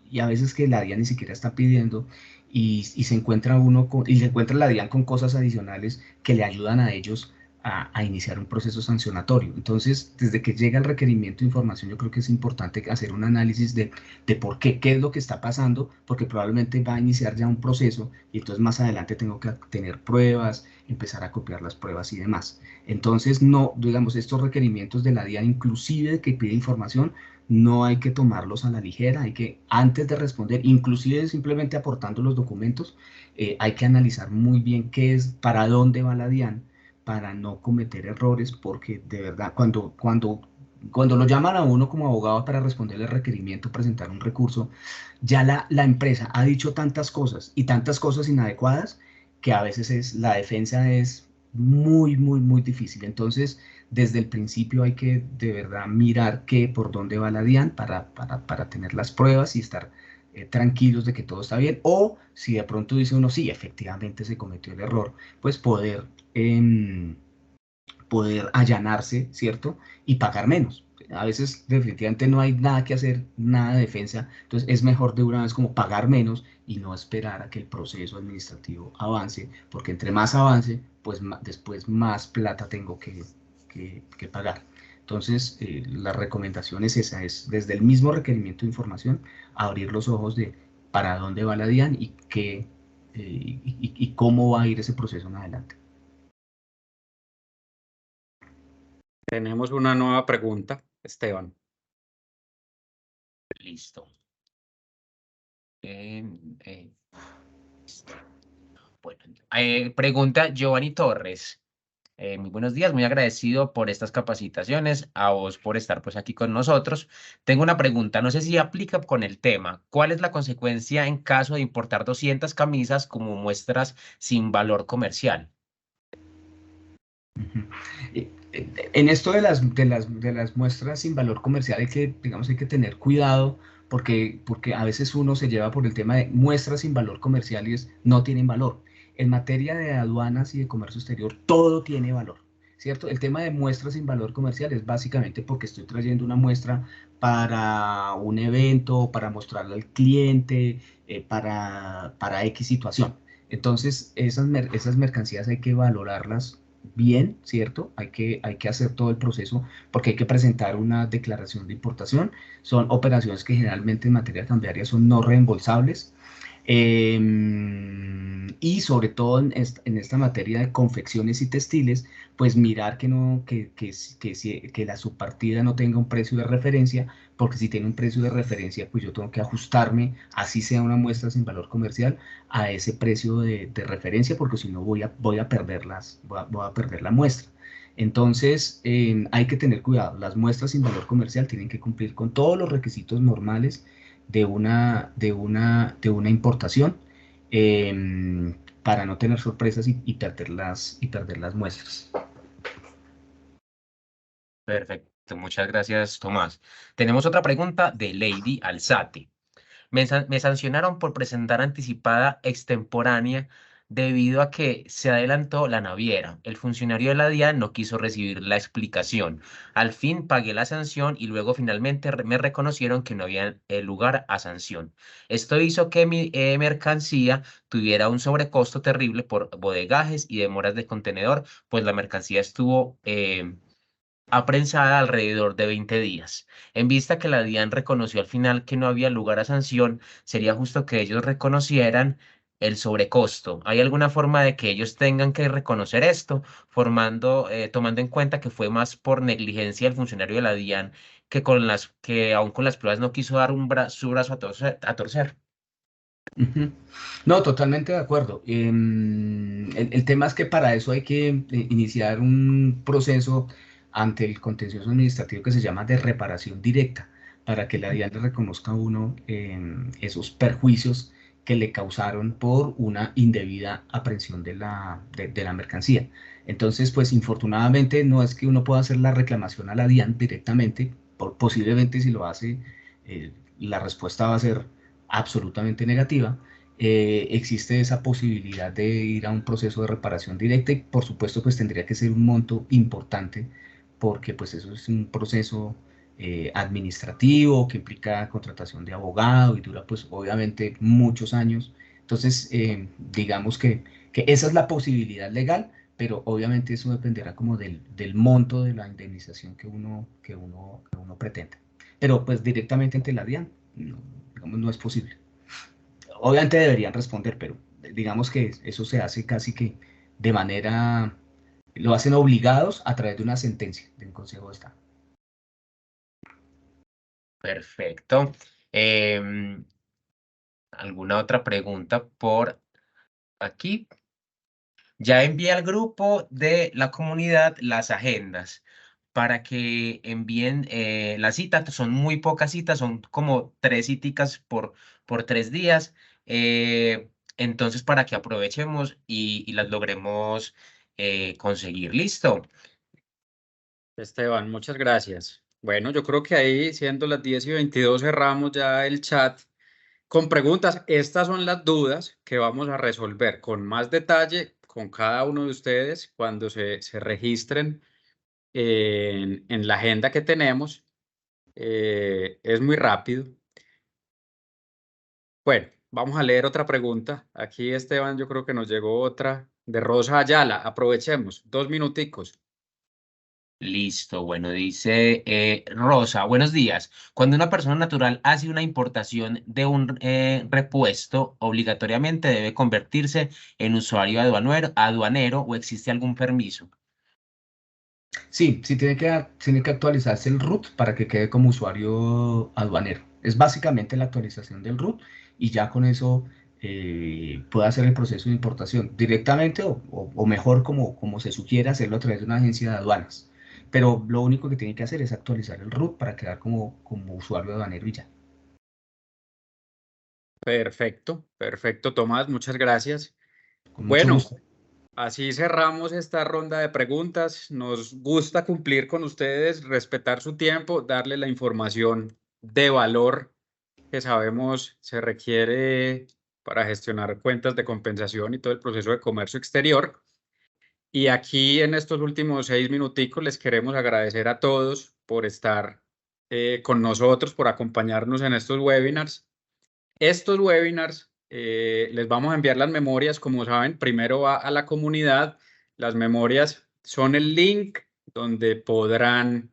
y a veces que la DIAN ni siquiera está pidiendo y se encuentra y se encuentra la DIAN con cosas adicionales que le ayudan a ellos a iniciar un proceso sancionatorio. Entonces, desde que llega el requerimiento de información, yo creo que es importante hacer un análisis de por qué es lo que está pasando, porque probablemente va a iniciar ya un proceso y entonces más adelante tengo que tener pruebas, empezar a copiar las pruebas y demás. Entonces, no, digamos, estos requerimientos de la DIAN, inclusive que pide información, no hay que tomarlos a la ligera, hay que, antes de responder, inclusive simplemente aportando los documentos, hay que analizar muy bien qué es, para dónde va la DIAN, para no cometer errores, porque de verdad, cuando lo llaman a uno como abogado para responderle el requerimiento, presentar un recurso, ya la empresa ha dicho tantas cosas y tantas cosas inadecuadas que a veces la defensa es muy difícil. Entonces, desde el principio hay que de verdad mirar por dónde va la DIAN para tener las pruebas y estar tranquilos de que todo está bien. O si de pronto dice uno, sí, efectivamente se cometió el error, pues poder allanarse, ¿cierto? Y pagar menos. A veces definitivamente no hay nada que hacer, nada de defensa, entonces es mejor de una vez como pagar menos y no esperar a que el proceso administrativo avance, porque entre más avance, pues después más plata tengo que pagar. Entonces, la recomendación es esa, es desde el mismo requerimiento de información, abrir los ojos de para dónde va la DIAN y, y cómo va a ir ese proceso en adelante. Tenemos una nueva pregunta, Esteban. Listo. Listo. Bueno, pregunta Giovanni Torres. Muy buenos días, muy agradecido por estas capacitaciones, a vos por estar pues aquí con nosotros. Tengo una pregunta, no sé si aplica con el tema. ¿Cuál es la consecuencia en caso de importar 200 camisas como muestras sin valor comercial? En esto de las muestras sin valor comercial digamos, hay que tener cuidado porque a veces uno se lleva por el tema de muestras sin valor comercial y no tienen valor. En materia de aduanas y de comercio exterior, todo tiene valor, ¿cierto? El tema de muestras sin valor comercial es básicamente porque estoy trayendo una muestra para un evento, para mostrarle al cliente, para X situación. Entonces, esas mercancías hay que valorarlas bien, ¿cierto? Hay que hacer todo el proceso porque hay que presentar una declaración de importación. Son operaciones que generalmente en materia cambiaria son no reembolsables. Y sobre todo en esta materia de confecciones y textiles, pues mirar que, no, que la subpartida no tenga un precio de referencia, porque si tiene un precio de referencia, pues yo tengo que ajustarme, así sea una muestra sin valor comercial, a ese precio de referencia, porque si no voy a perder voy a perder la muestra. Entonces, hay que tener cuidado. Las muestras sin valor comercial tienen que cumplir con todos los requisitos normales de una importación, para no tener sorpresas y perder las muestras. Perfecto, muchas gracias, Tomás. Tenemos otra pregunta de Lady Alzate. Me sancionaron por presentar anticipada extemporánea debido a que se adelantó la naviera. El funcionario de la DIAN no quiso recibir la explicación. Al fin pagué la sanción y luego finalmente me reconocieron que no había lugar a sanción. Esto hizo que mi mercancía tuviera un sobrecosto terrible por bodegajes y demoras de contenedor, pues la mercancía estuvo aprensada alrededor de 20 días. En vista que la DIAN reconoció al final que no había lugar a sanción, sería justo que ellos reconocieran el sobrecosto. ¿Hay alguna forma de que ellos tengan que reconocer esto, tomando en cuenta que fue más por negligencia del funcionario de la DIAN que aún con las pruebas no quiso dar su brazo a torcer? No, totalmente de acuerdo. El tema es que para eso hay que iniciar un proceso ante el contencioso administrativo que se llama de reparación directa, para que la DIAN le reconozca a uno esos perjuicios que le causaron por una indebida aprehensión de la mercancía. Entonces, pues infortunadamente no es que uno pueda hacer la reclamación a la DIAN directamente, posiblemente si lo hace, la respuesta va a ser absolutamente negativa. Existe esa posibilidad de ir a un proceso de reparación directa y por supuesto pues tendría que ser un monto importante porque pues eso es un proceso administrativo que implica contratación de abogado y dura pues obviamente muchos años. Entonces, digamos que esa es la posibilidad legal, pero obviamente eso dependerá como del monto de la indemnización que uno pretende. Pero pues directamente ante la DIAN, no, digamos, no es posible. Obviamente deberían responder, pero digamos que eso se hace casi que de manera, lo hacen obligados a través de una sentencia de un Consejo de Estado. Perfecto. ¿Alguna otra pregunta por aquí? Ya envié al grupo de la comunidad las agendas para que envíen las citas. Son muy pocas citas, son como 3 citas por 3 días. Entonces, para que aprovechemos y las logremos conseguir. Listo. Esteban, muchas gracias. Bueno, yo creo que ahí, siendo las 10:22, cerramos ya el chat con preguntas. Estas son las dudas que vamos a resolver con más detalle con cada uno de ustedes cuando se registren en la agenda que tenemos. Es muy rápido. Bueno, vamos a leer otra pregunta. Aquí, Esteban, yo creo que nos llegó otra de Rosa Ayala. Aprovechemos, 2 minuticos. Listo, bueno, dice Rosa, buenos días. Cuando una persona natural hace una importación de un repuesto, obligatoriamente debe convertirse en usuario aduanero o existe algún permiso. Sí, sí tiene que actualizarse el RUT para que quede como usuario aduanero. Es básicamente la actualización del RUT y ya con eso puede hacer el proceso de importación directamente o mejor como se sugiere hacerlo a través de una agencia de aduanas. Pero lo único que tiene que hacer es actualizar el RUT para quedar como usuario aduanero y ya. Perfecto, perfecto, Tomás, muchas gracias. Con mucho Bueno, gusto. así cerramos esta ronda de preguntas. Nos gusta cumplir con ustedes, respetar su tiempo, darle la información de valor que sabemos se requiere para gestionar cuentas de compensación y todo el proceso de comercio exterior. Y aquí en estos últimos 6 minuticos les queremos agradecer a todos por estar con nosotros, por acompañarnos en estos webinars. Estos webinars les vamos a enviar las memorias, como saben, primero va a la comunidad. Las memorias son el link donde podrán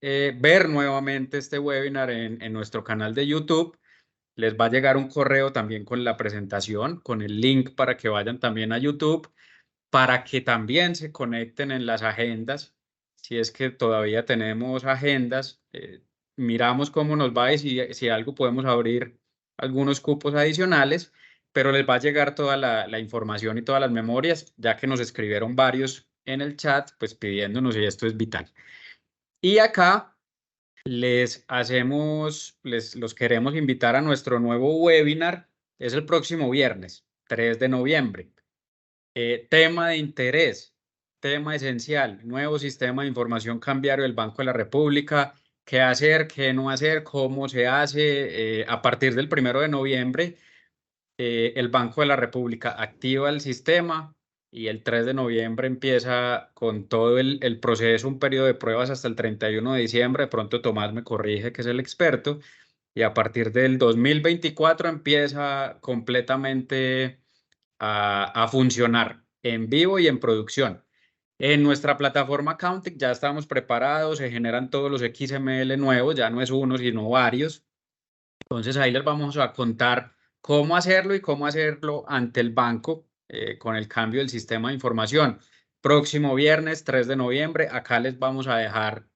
ver nuevamente este webinar en nuestro canal de YouTube. Les va a llegar un correo también con la presentación, con el link para que vayan también a YouTube, para que también se conecten en las agendas. Si es que todavía tenemos agendas, miramos cómo nos va y si algo podemos abrir algunos cupos adicionales, pero les va a llegar toda la información y todas las memorias, ya que nos escribieron varios en el chat, pues pidiéndonos, y esto es vital. Y acá los queremos invitar a nuestro nuevo webinar. Es el próximo viernes, 3 de noviembre. Tema de interés, tema esencial, nuevo sistema de información cambiario del Banco de la República, qué hacer, qué no hacer, cómo se hace. A partir del 1 de noviembre, el Banco de la República activa el sistema y el 3 de noviembre empieza con todo el proceso, un periodo de pruebas hasta el 31 de diciembre. De pronto Tomás me corrige, que es el experto, y a partir del 2024 empieza completamente a funcionar en vivo y en producción. En nuestra plataforma Countic ya estamos preparados, se generan todos los XML nuevos, ya no es uno, sino varios. Entonces ahí les vamos a contar cómo hacerlo y cómo hacerlo ante el banco con el cambio del sistema de información. Próximo viernes 3 de noviembre, acá les vamos a dejar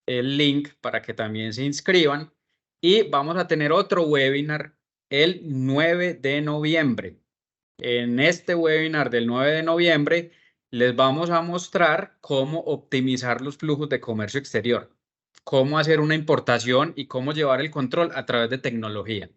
el link para que también se inscriban y vamos a tener otro webinar el 9 de noviembre. En este webinar del 9 de noviembre les vamos a mostrar cómo optimizar los flujos de comercio exterior, cómo hacer una importación y cómo llevar el control a través de tecnología.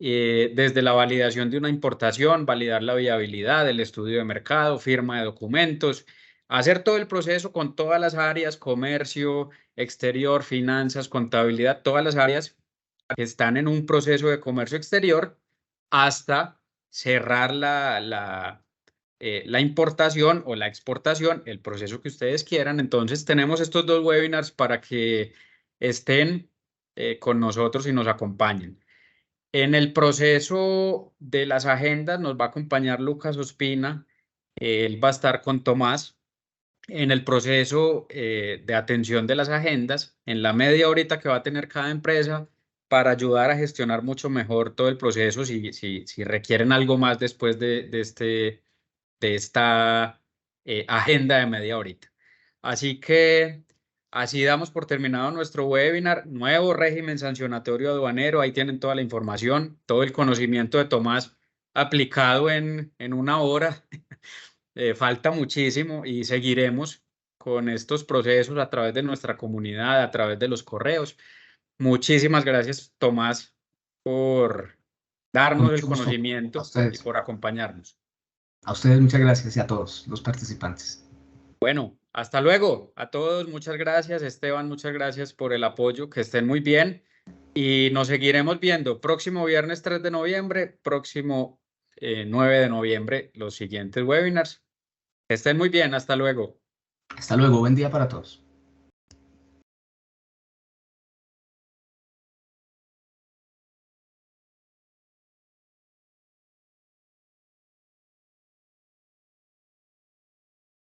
Desde la validación de una importación, validar la viabilidad, el estudio de mercado, firma de documentos, hacer todo el proceso con todas las áreas, comercio, exterior, finanzas, contabilidad, todas las áreas que están en un proceso de comercio exterior hasta cerrar la importación o la exportación, el proceso que ustedes quieran. Entonces tenemos estos 2 webinars para que estén con nosotros y nos acompañen. En el proceso de las agendas nos va a acompañar Lucas Ospina, él va a estar con Tomás. En el proceso de atención de las agendas, en la media horita que va a tener cada empresa, para ayudar a gestionar mucho mejor todo el proceso, si requieren algo más después de esta agenda de media horita. Así que así damos por terminado nuestro webinar, nuevo régimen sancionatorio aduanero. Ahí tienen toda la información, todo el conocimiento de Tomás aplicado en una hora. Falta muchísimo y seguiremos con estos procesos a través de nuestra comunidad, a través de los correos. Muchísimas gracias, Tomás, por Con darnos el mucho gusto. A conocimiento y ustedes. por acompañarnos. A ustedes muchas gracias y a todos los participantes. Bueno, hasta luego. A todos, muchas gracias. Esteban, muchas gracias por el apoyo. Que estén muy bien y nos seguiremos viendo próximo viernes 3 de noviembre, próximo 9 de noviembre, los siguientes webinars. Que estén muy bien. Hasta luego. Hasta luego. Buen día para todos.